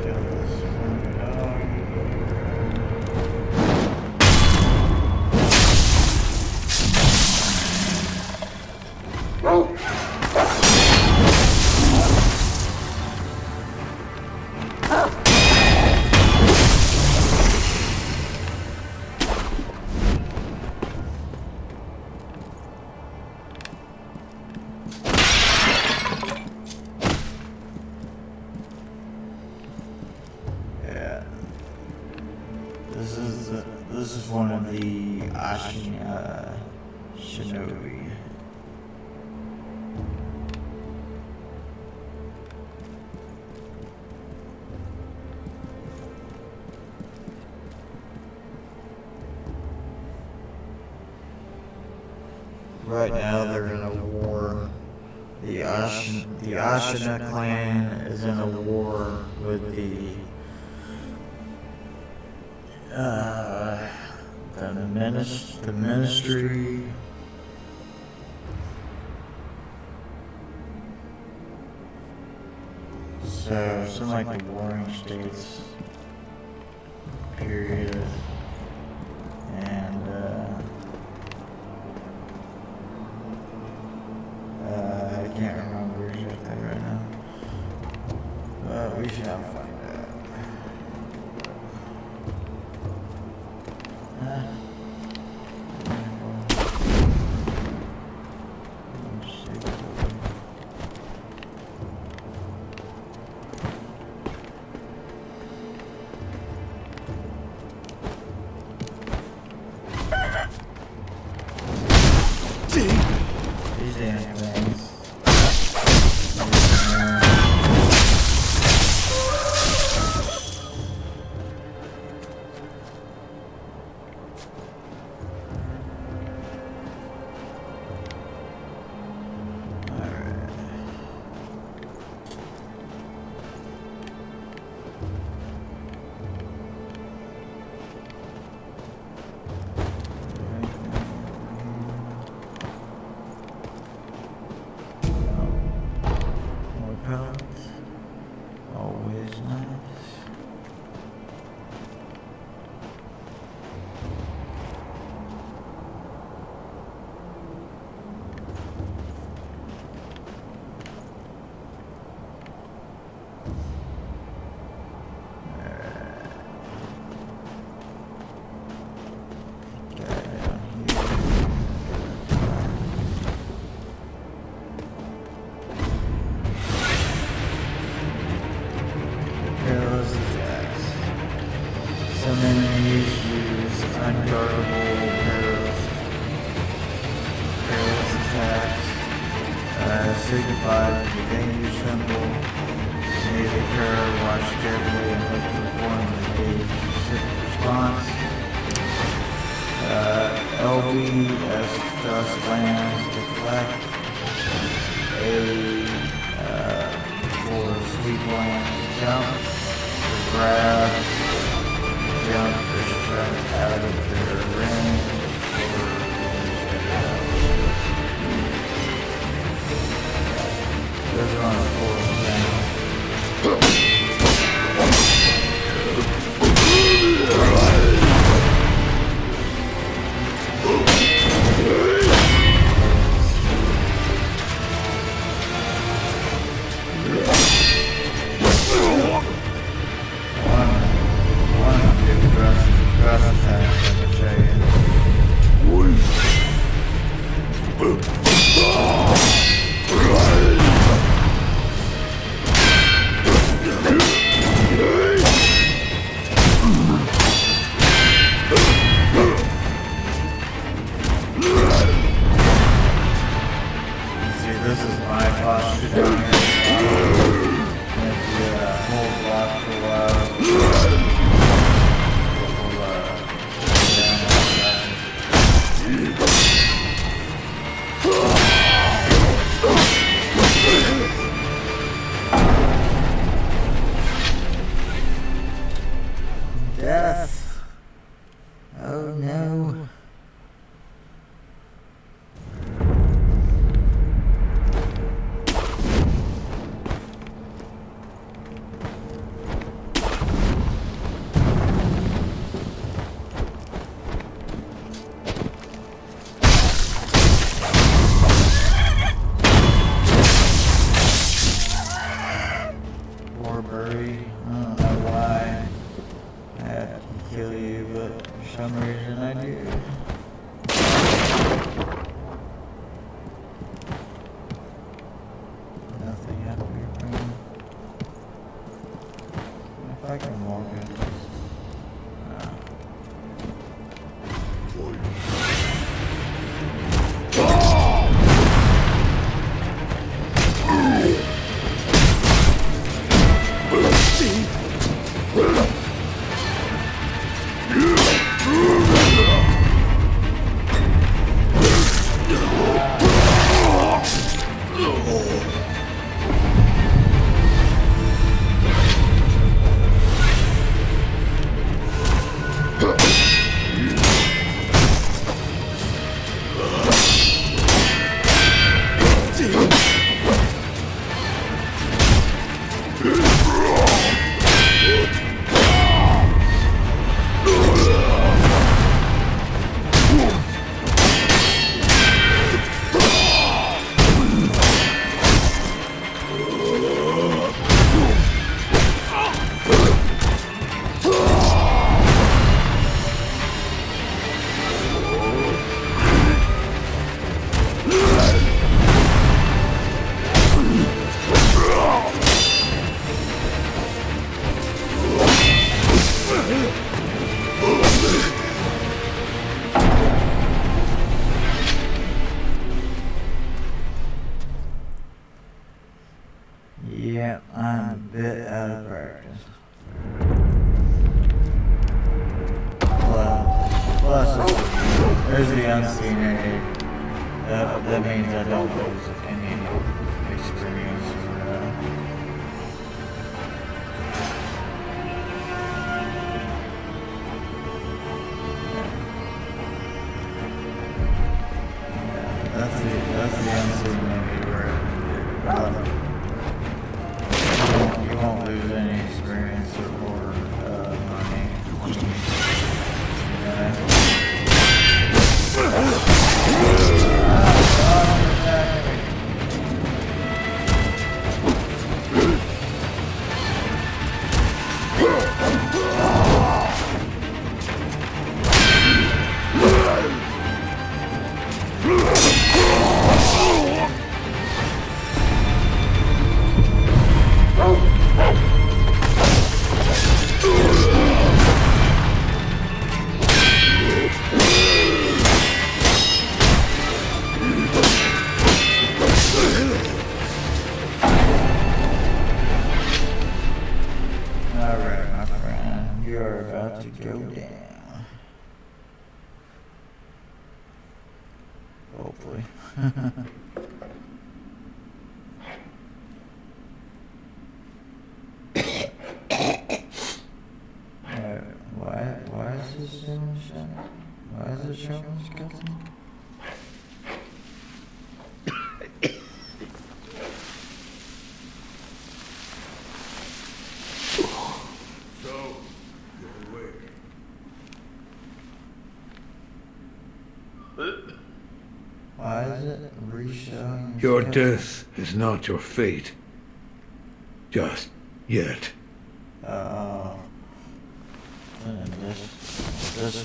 [SPEAKER 1] kill this one dog. This is one of the Shinobi. Right now they're in a war. The Ashina clan is in a war with the ministry. So some like the warring states period, and I can't remember exactly right now, but we should have fun. damn things. Always nice. Some enemies use unguardable perilous attacks, signified with the danger symbol. May the occur, watch carefully and look to perform a specific response. LB as thrust lands, deflect. A for sweep land, jump, grab. Jump distract out of their range those are on a full down. This is my posture down here. And if you hold block for a while, we'll down death. Oh no. Buried. I don't know why I have to kill you, but for some reason I do. Nothing up here, man. If I can walk it. that means I don't lose any experience that's the unseen movie where you won't lose any experience or money. Alright, my friend, you're about to go down. Hopefully. Why is this doing shit? Why is it showing skeleton? Why is it re-showing?
[SPEAKER 2] Your death is not your fate. Just yet.
[SPEAKER 1] This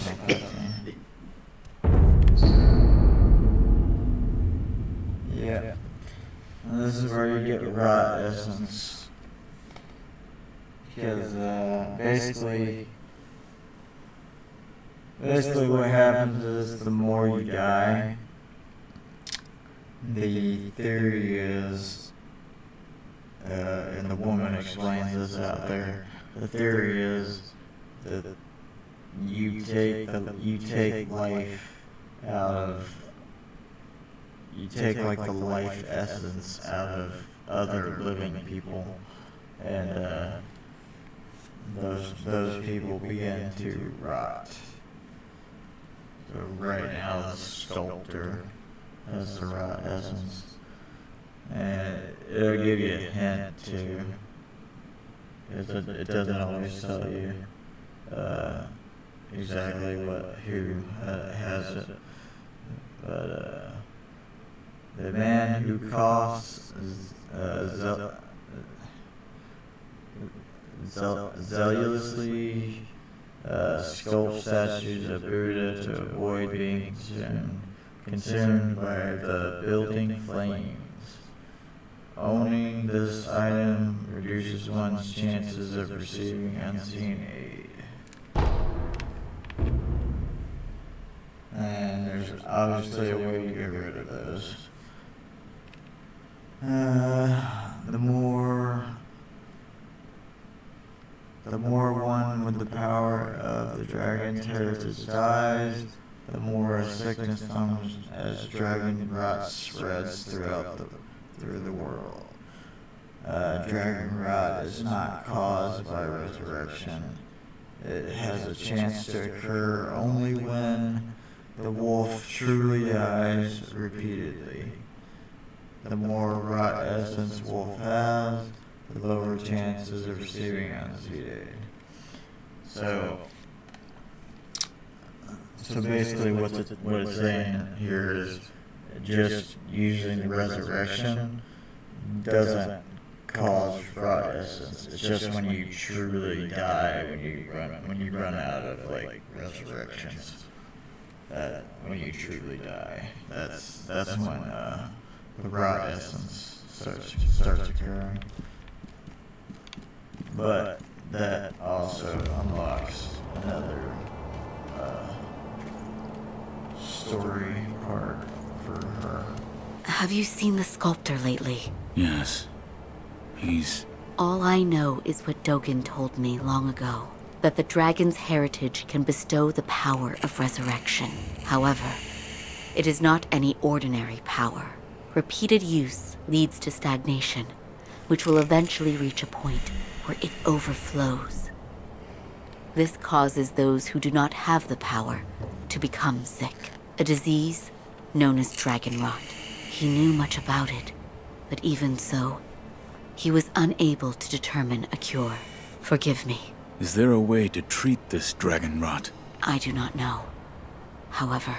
[SPEAKER 1] yeah. And this is where you get rot essence. Because basically what happens is the more you die, the theory is, and the woman explains this out there, the theory is that you take life out of, you take like the life essence out of other living people, and those people begin to rot. So right now the sculptor has the rot essence, and it'll give you a hint too. It doesn't always tell you exactly who has it, but the man who costs zealously sculpt statues of Buddha to avoid being consumed by the building flames. Owning this item reduces one's chances of receiving unseen aid. And there's obviously a way to get rid of those. The more one with the power of the dragon's heritage dies, the more a sickness comes as dragon rot spreads through the world. Dragon rot is not caused by resurrection. It has a chance to occur only when the wolf truly dies repeatedly. The more rot essence wolf has, the lower chances of receiving unseen aid. So basically what it's saying here is just using the resurrection doesn't cause rot essence. It's just when you truly die, when you run out of like resurrections. When you truly die, that's when the rot essence starts occurring. But that also unlocks another story part for her.
[SPEAKER 4] Have you seen the sculptor lately?
[SPEAKER 3] Yes. He's...
[SPEAKER 4] All I know is what Dogen told me long ago, that the dragon's heritage can bestow the power of resurrection. However, It is not any ordinary power. Repeated use leads to stagnation, which will eventually reach a point where it overflows. This causes those who do not have the power to become sick, a disease known as dragon rot. He knew much about it, but even so, he was unable to determine a cure. Forgive me.
[SPEAKER 3] Is there a way to treat this dragon rot?
[SPEAKER 4] I do not know. However,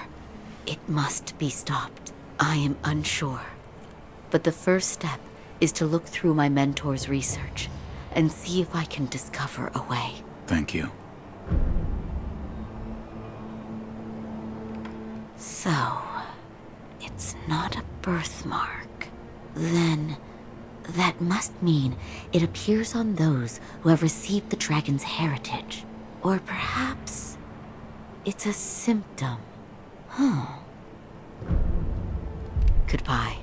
[SPEAKER 4] it must be stopped. I am unsure. But the first step is to look through my mentor's research and see if I can discover a way.
[SPEAKER 3] Thank you.
[SPEAKER 4] So, it's not a birthmark. Then, that must mean it appears on those who have received the dragon's heritage. Or perhaps it's a symptom. Goodbye.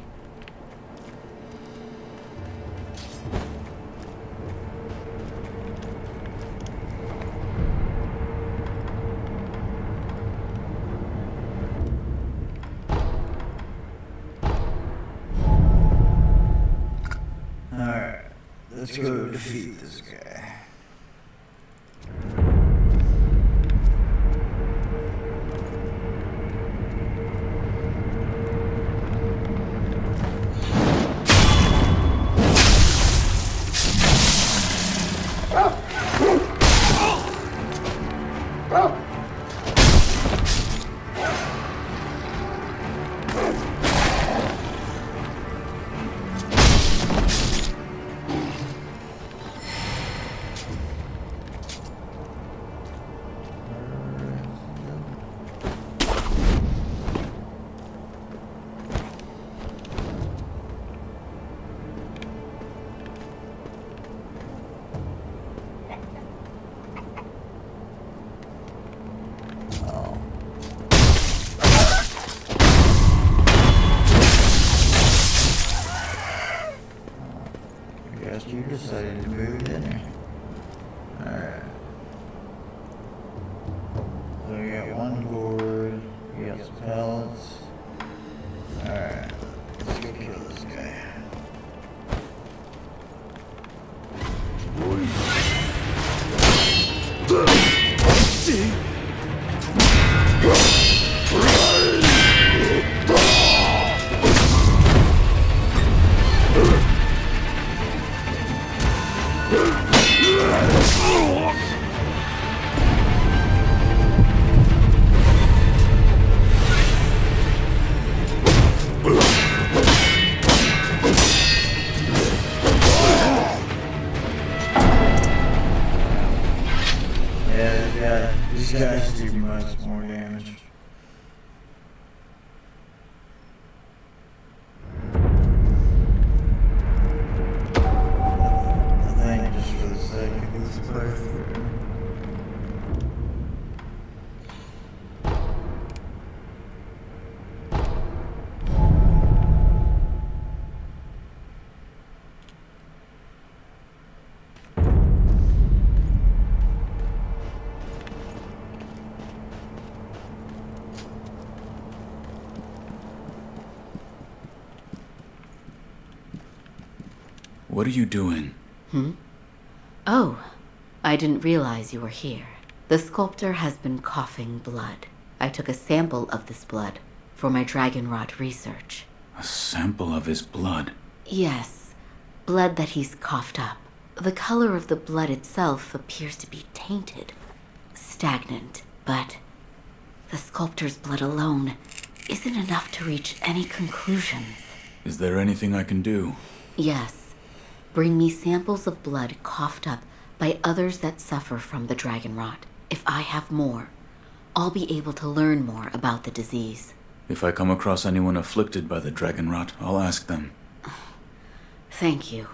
[SPEAKER 1] Alright, let's go defeat this guy. Guess you decided to move in. Alright. So we got one gourd, we got some pellets. Alright, let's go kill this guy. Yeah, these guys do much more damage. I think just for the sake of this playthrough.
[SPEAKER 3] What are you doing?
[SPEAKER 4] Oh, I didn't realize you were here. The sculptor has been coughing blood. I took a sample of this blood for my dragon rot research.
[SPEAKER 3] A sample of his blood?
[SPEAKER 4] Yes, blood that he's coughed up. The color of the blood itself appears to be tainted, stagnant, but the sculptor's blood alone isn't enough to reach any conclusions.
[SPEAKER 3] Is there anything I can do?
[SPEAKER 4] Yes. Bring me samples of blood coughed up by others that suffer from the dragon rot. If I have more, I'll be able to learn more about the disease.
[SPEAKER 3] If I come across anyone afflicted by the dragon rot, I'll ask them.
[SPEAKER 4] Thank you.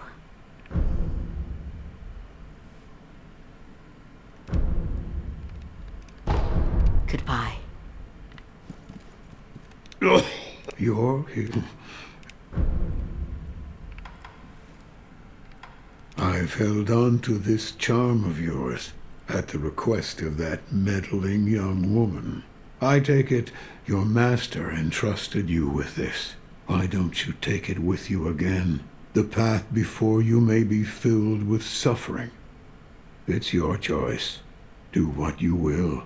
[SPEAKER 4] Goodbye.
[SPEAKER 2] You're here. I've held on to this charm of yours at the request of that meddling young woman. I take it your master entrusted you with this. Why don't you take it with you again? The path before you may be filled with suffering. It's your choice. Do what you will.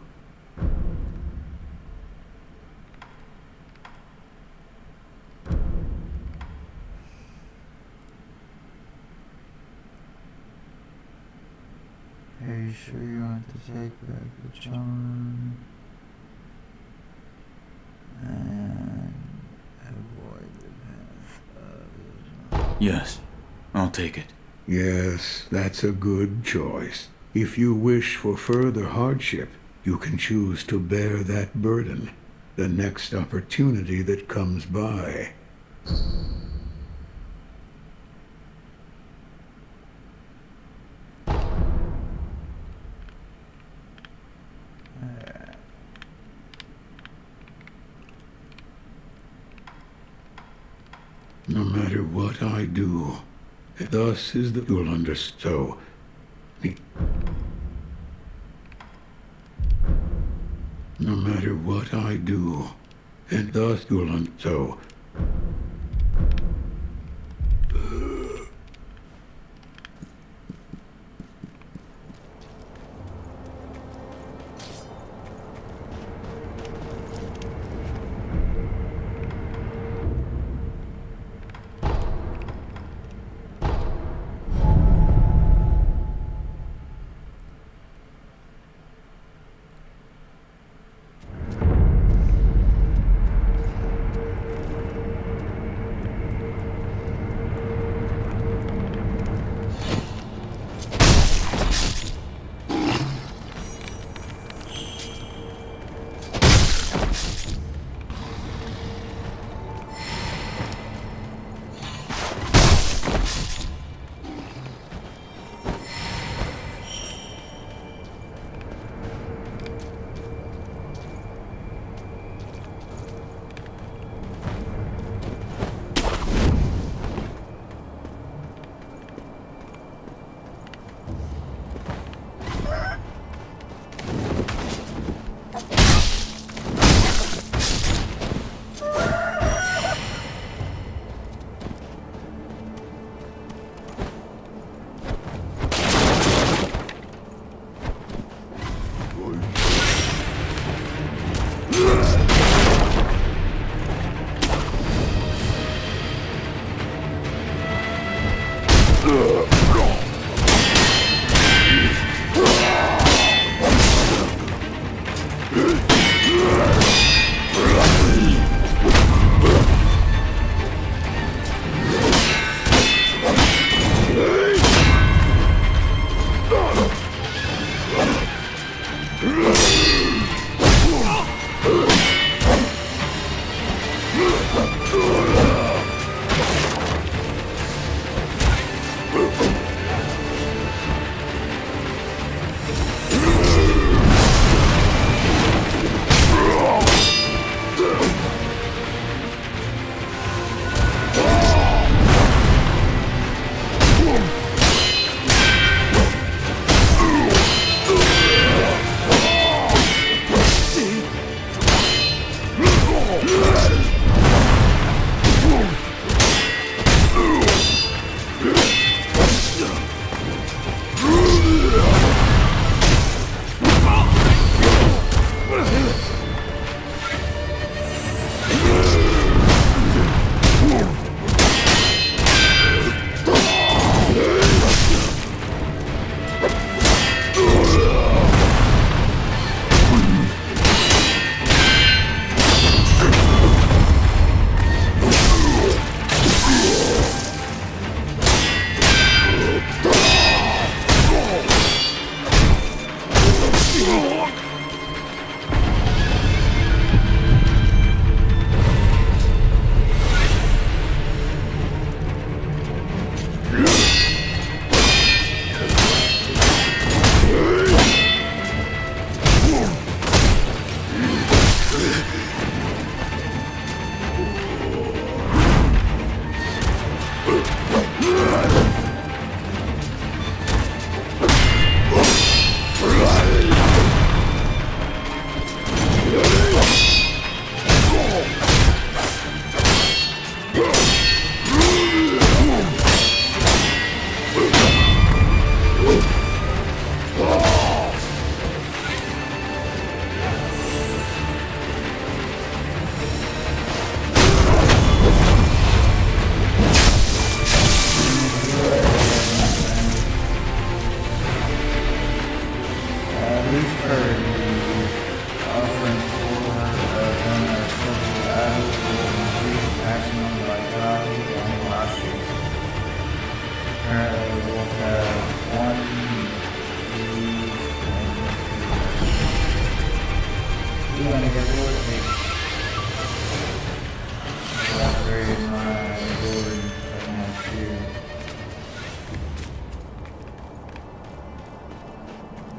[SPEAKER 1] Are you sure you want to take back the charm and avoid the path of...
[SPEAKER 3] Yes, I'll take it.
[SPEAKER 2] Yes, that's a good choice. If you wish for further hardship, you can choose to bear that burden the next opportunity that comes by. No matter what I do, thus is the you'll understand. No matter what I do, and thus you'll understand.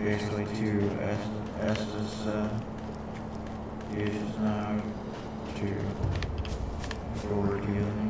[SPEAKER 1] basically two Estes uses now to forward healings.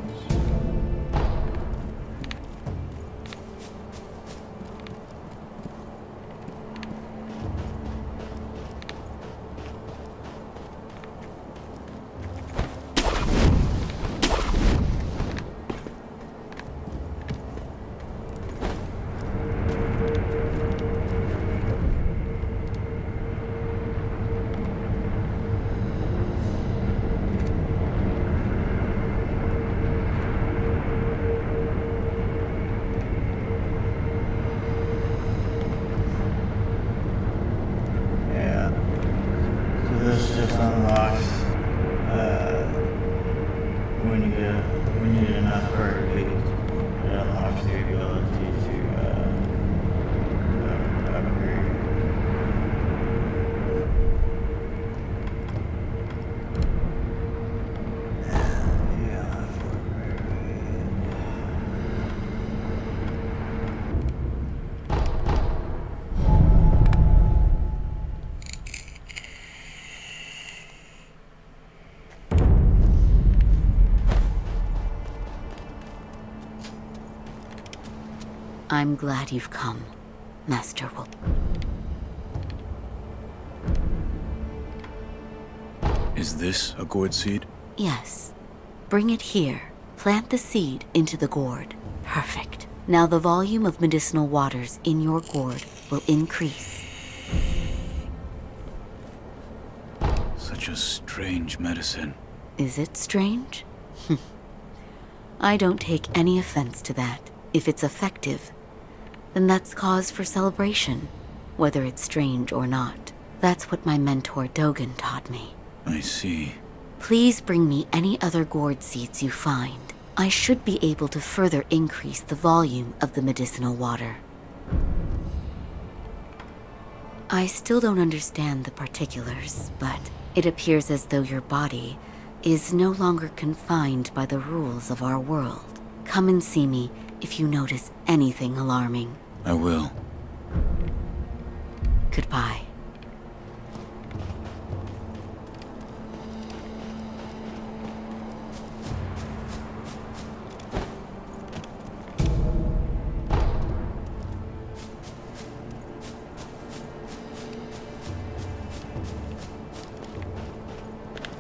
[SPEAKER 1] This just unlocks when you get enough credit beats, it unlocks the ability to upgrade.
[SPEAKER 4] I'm glad you've come, Master Wolf.
[SPEAKER 3] Is this a gourd seed?
[SPEAKER 4] Yes. Bring it here. Plant the seed into the gourd. Perfect. Now the volume of medicinal waters in your gourd will increase.
[SPEAKER 3] Such a strange medicine.
[SPEAKER 4] Is it strange? I don't take any offense to that. If it's effective, then that's cause for celebration, whether it's strange or not. That's what my mentor Dogen taught me.
[SPEAKER 3] I see.
[SPEAKER 4] Please bring me any other gourd seeds you find. I should be able to further increase the volume of the medicinal water. I still don't understand the particulars, but it appears as though your body is no longer confined by the rules of our world. Come and see me if you notice anything alarming.
[SPEAKER 3] I will.
[SPEAKER 4] Goodbye.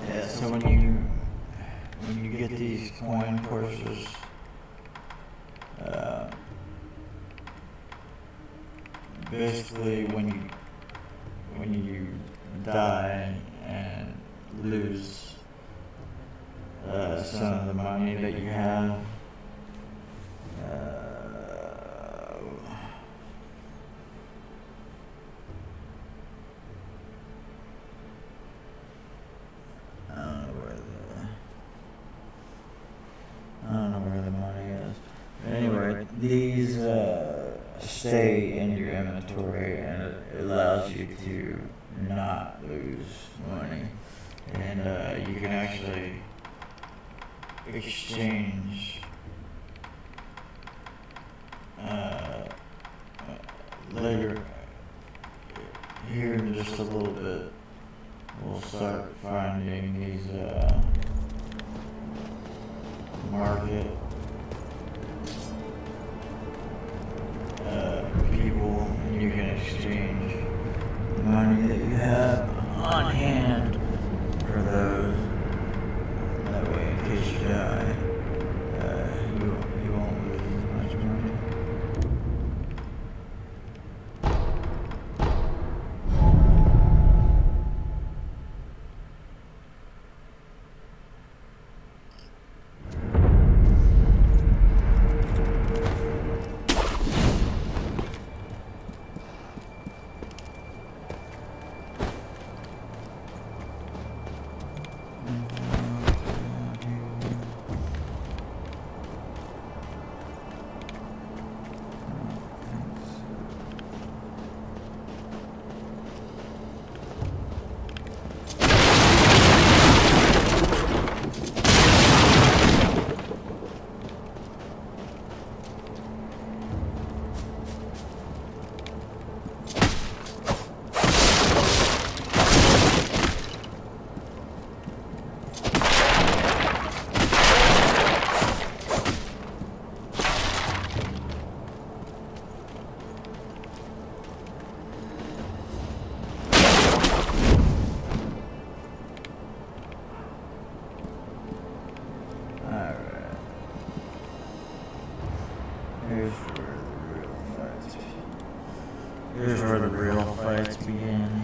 [SPEAKER 1] Yeah, so when you get these coin courses, basically when you die and lose some of the money that you have, I don't know where the money is. But anyway, these stay in your inventory, and it allows you to not lose money. And you can actually exchange later. Here in just a little bit, we'll start finding these market people, and you can exchange the money that you have on hand for those. That way, in case you die, you won't lose as much money. Here's where the real fights begin.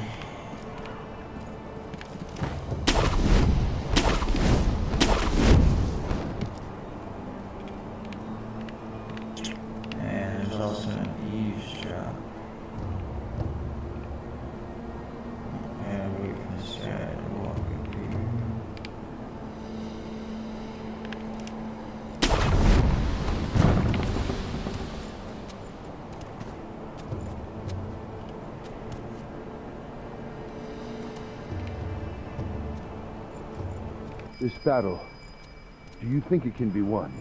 [SPEAKER 1] And there's also an eavesdrop. And we can decide to walk up here.
[SPEAKER 7] This battle, do you think it can be won?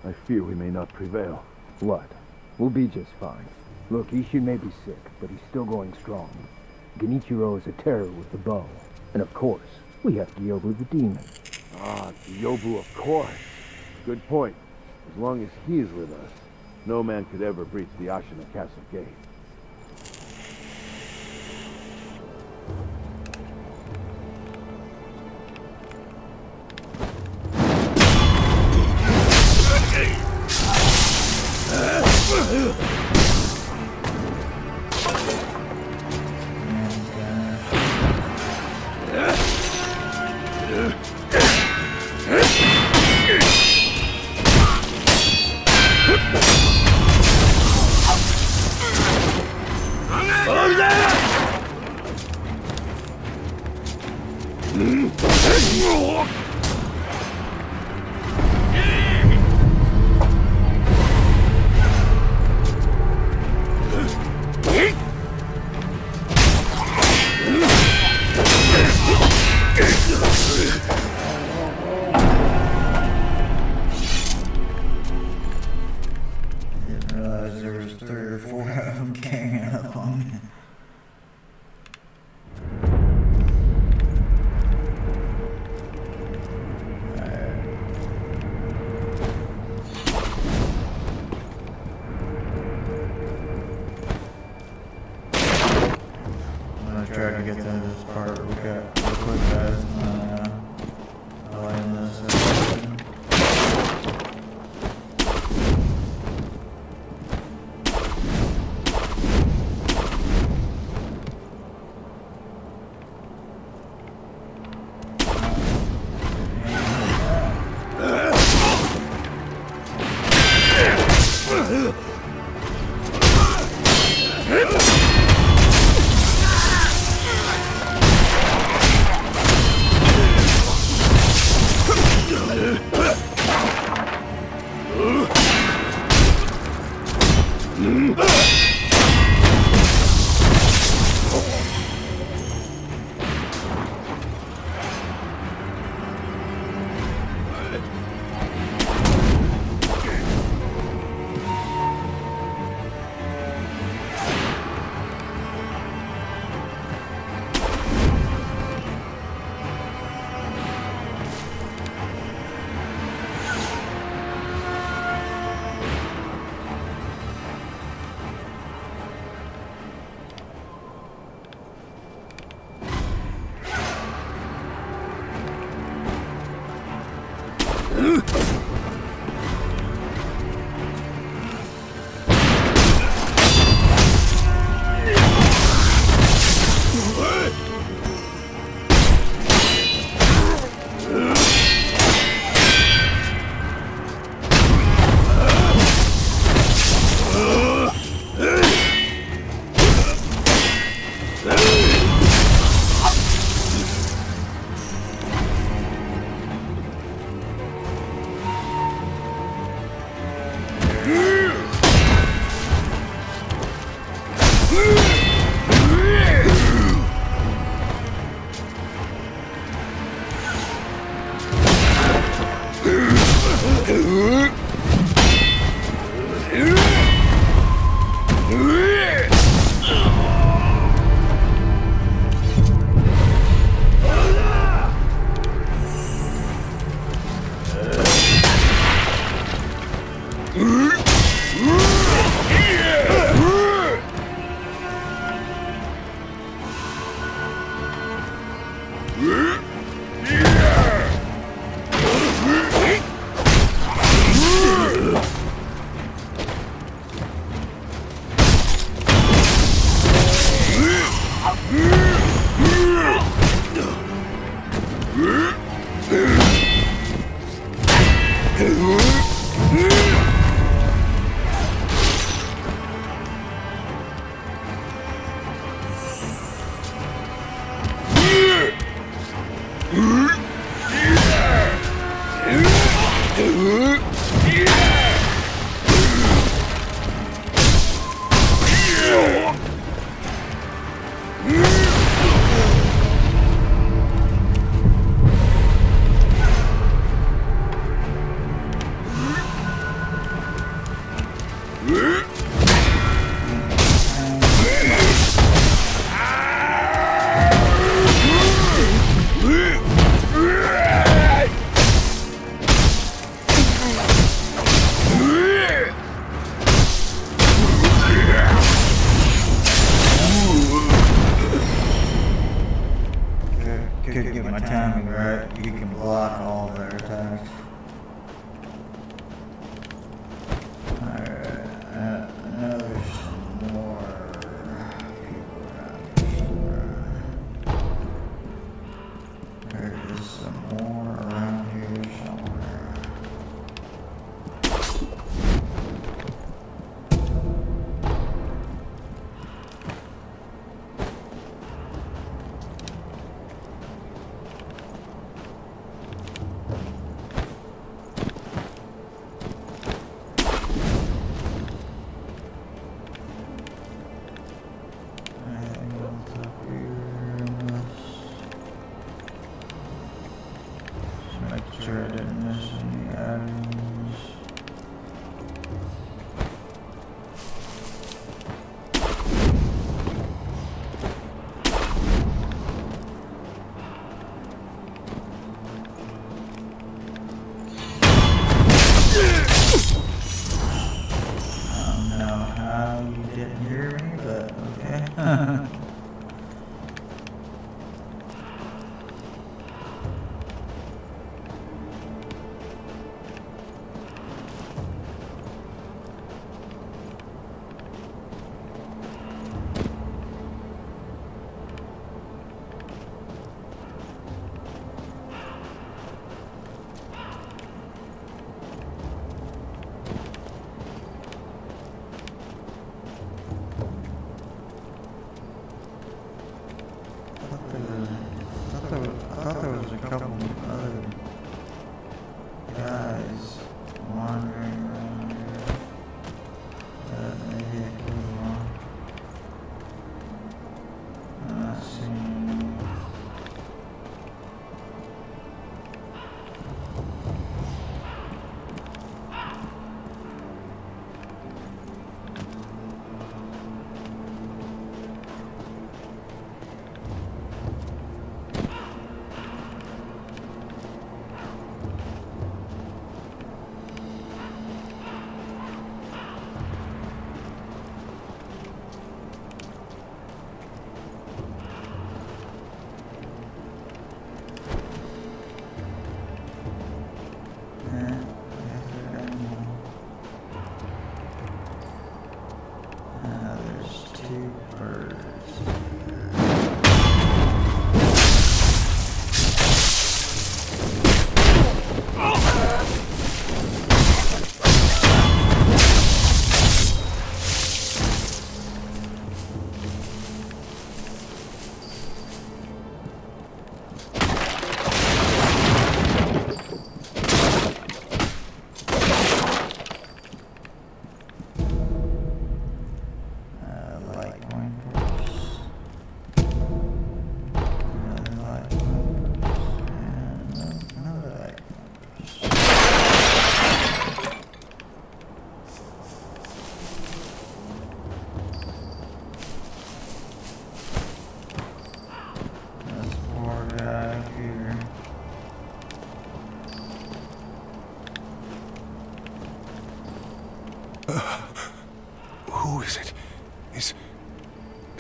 [SPEAKER 7] I fear we may not prevail.
[SPEAKER 8] What? We'll be just fine. Look, Ishin may be sick, but he's still going strong. Genichiro is a terror with the bow. And of course, we have Gyobu the demon.
[SPEAKER 7] Ah, Gyobu, of course. Good point. As long as he is with us, no man could ever breach the Ashina Castle gate.
[SPEAKER 1] Didn't realize there was 3 or 4 of them ganging up on me. I'm gonna try to get to this part real quick, guys. I'll end this episode.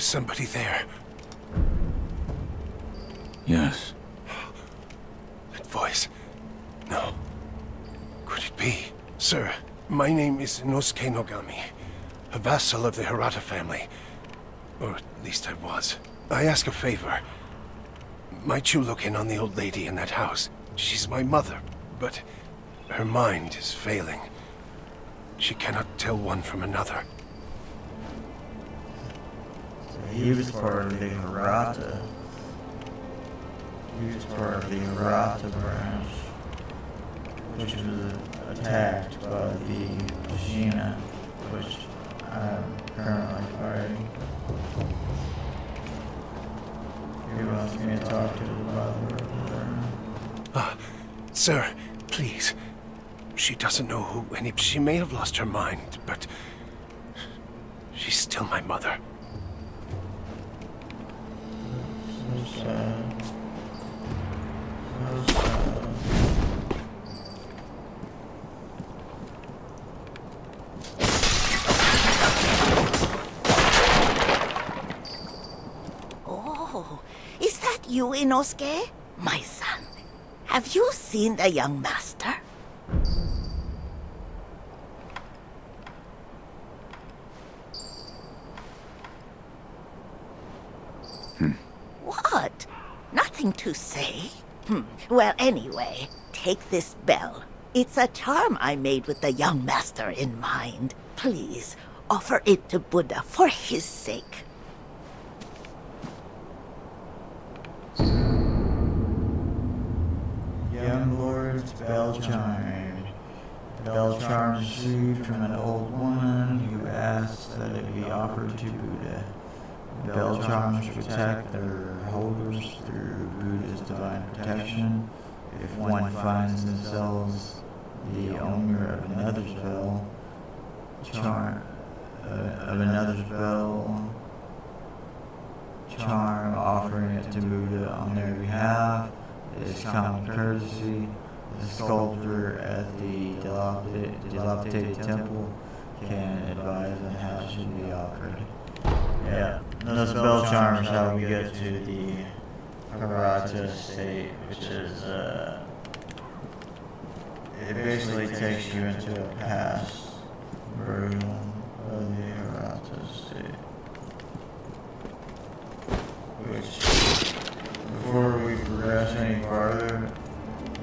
[SPEAKER 5] somebody there?
[SPEAKER 3] Yes.
[SPEAKER 5] That voice. No. Could it be? Sir, my name is Inosuke Nogami, a vassal of the Hirata family. Or at least I was. I ask a favor. Might you look in on the old lady in that house? She's my mother, but her mind is failing. She cannot tell one from another.
[SPEAKER 1] He was part of the Hirata. He was part of the Hirata branch, which was attacked by the Ashina, which I'm currently fighting. He wants me to talk to the brother.
[SPEAKER 5] Sir, please. She doesn't know who any... She may have lost her mind, but... she's still my mother.
[SPEAKER 1] So sad. So sad.
[SPEAKER 9] Oh, is that you, Inosuke? My son, have you seen the young master? What? Nothing to say? Well, anyway, take this bell. It's a charm I made with the young master in mind. Please, offer it to Buddha for his sake.
[SPEAKER 1] Young Lord's bell chime. The bell charm received from an old woman who asked that it be offered to Buddha. Bell charms protect their holders through Buddha's divine protection. If one finds themselves the owner of another's bell charm, offering it to Buddha on their behalf is common courtesy. The sculptor at the dilapidated temple can advise on how it should be offered. Yeah, those bell charms how we get to the Hirata state, which is, it basically takes you into a past version of the Hirata state. Which, before we progress any farther,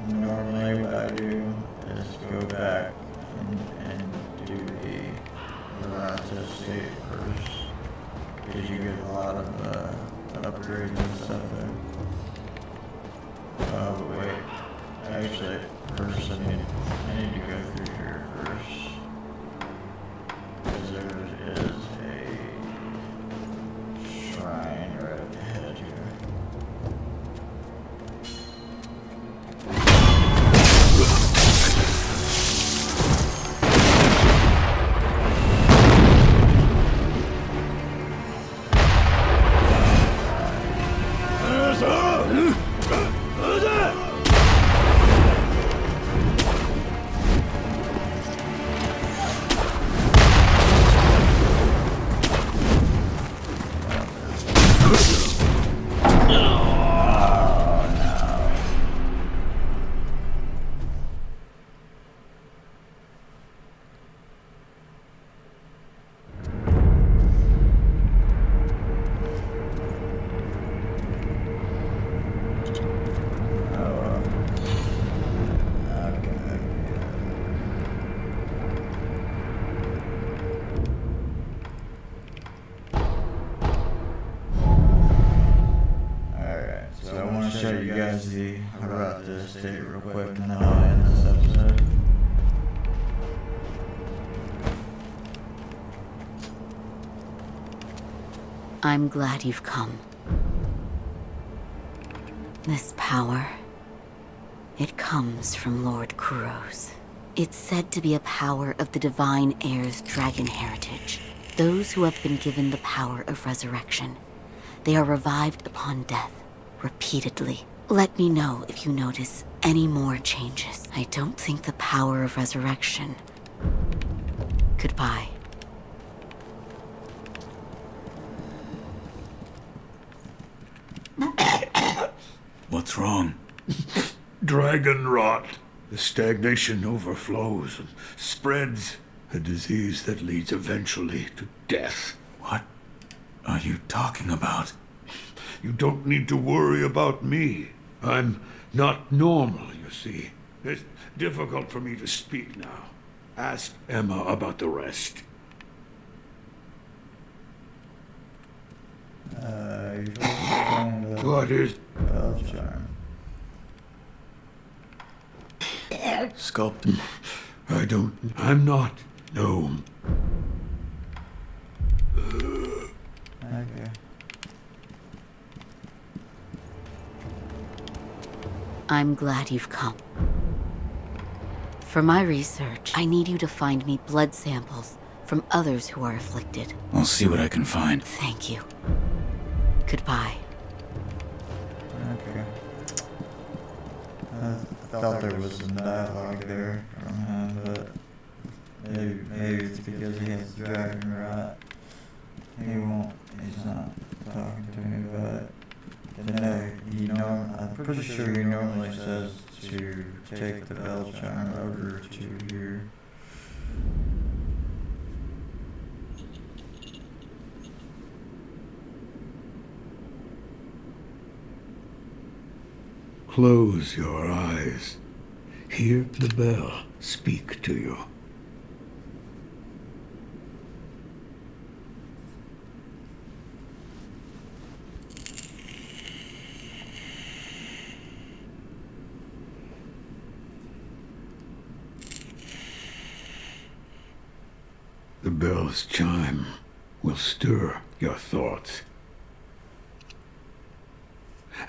[SPEAKER 1] normally what I do is go back and do the Hirata state first. Because you get a lot of upgrades and stuff there. Oh, but wait. Actually, first I need to go through here first. Because there is a shrine right ahead here. Show you guys the Hirata state real quick and then I'll end this episode.
[SPEAKER 4] I'm glad you've come. This power, it comes from Lord Kuro's. It's said to be a power of the divine heir's dragon heritage. Those who have been given the power of resurrection. They are revived upon death. Repeatedly. Let me know if you notice any more changes. I don't think the power of resurrection. Goodbye.
[SPEAKER 3] What's wrong?
[SPEAKER 2] Dragon rot. The stagnation overflows and spreads. A disease that leads eventually to death.
[SPEAKER 3] What are you talking about?
[SPEAKER 2] You don't need to worry about me. I'm not normal, you see. It's difficult for me to speak now. Ask Emma about the rest.
[SPEAKER 1] You're supposed to find the
[SPEAKER 2] What is...
[SPEAKER 1] bell charm.
[SPEAKER 3] Sculpt.
[SPEAKER 2] I'm not gnome.
[SPEAKER 1] Okay.
[SPEAKER 4] I'm glad you've come. For my research, I need you to find me blood samples from others who are afflicted.
[SPEAKER 3] I'll see what I can find.
[SPEAKER 4] Thank you. Goodbye.
[SPEAKER 1] Okay. I thought there was some dialogue there from him, but maybe it's because he has dragon rot. He's not talking to me about it. I'm pretty sure he normally says to take the bell charm over to here.
[SPEAKER 2] Close your eyes. Hear the bell speak to you. The bell's chime will stir your thoughts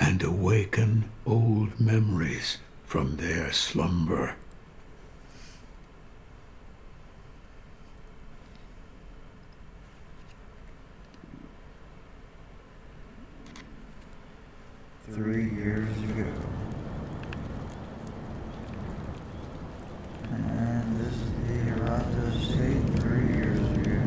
[SPEAKER 2] and awaken old memories from their slumber.
[SPEAKER 1] Three years ago. And this is the Hirata State 3 years ago.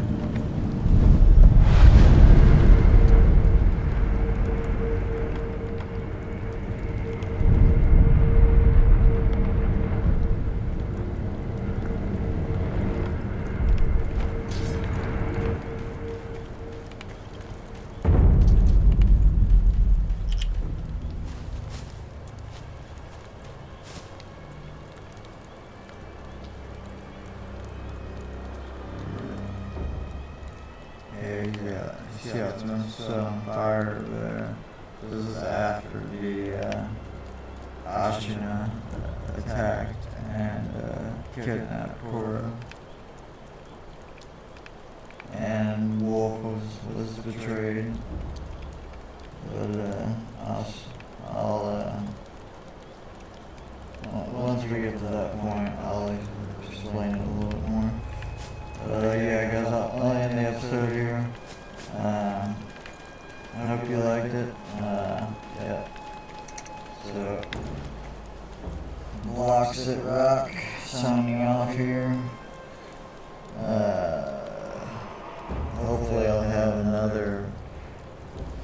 [SPEAKER 1] Yeah, you see how it's been set on fire over there. This is after the Ashina attacked and kidnapped Koro. And Wolf was betrayed. But once we get to that point, I'll explain it a little bit more. Yeah, guys, I'll end the episode here. I hope you liked it. Yeah. So, Blocks It Rock signing off here. Hopefully I'll have another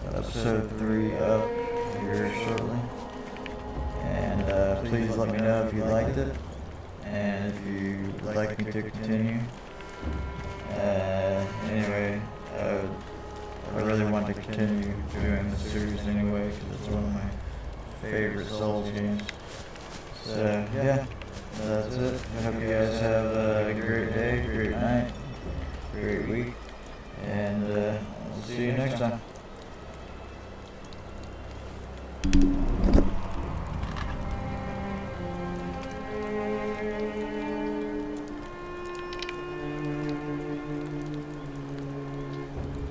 [SPEAKER 1] episode 3 up here shortly. And please let me know if you liked it and if you would like me to continue. Anyway, I really want to continue doing the series anyway because it's one of my favorite Souls games. So yeah, that's it. I hope you guys have a great day, great night, great week, and I'll see you next time.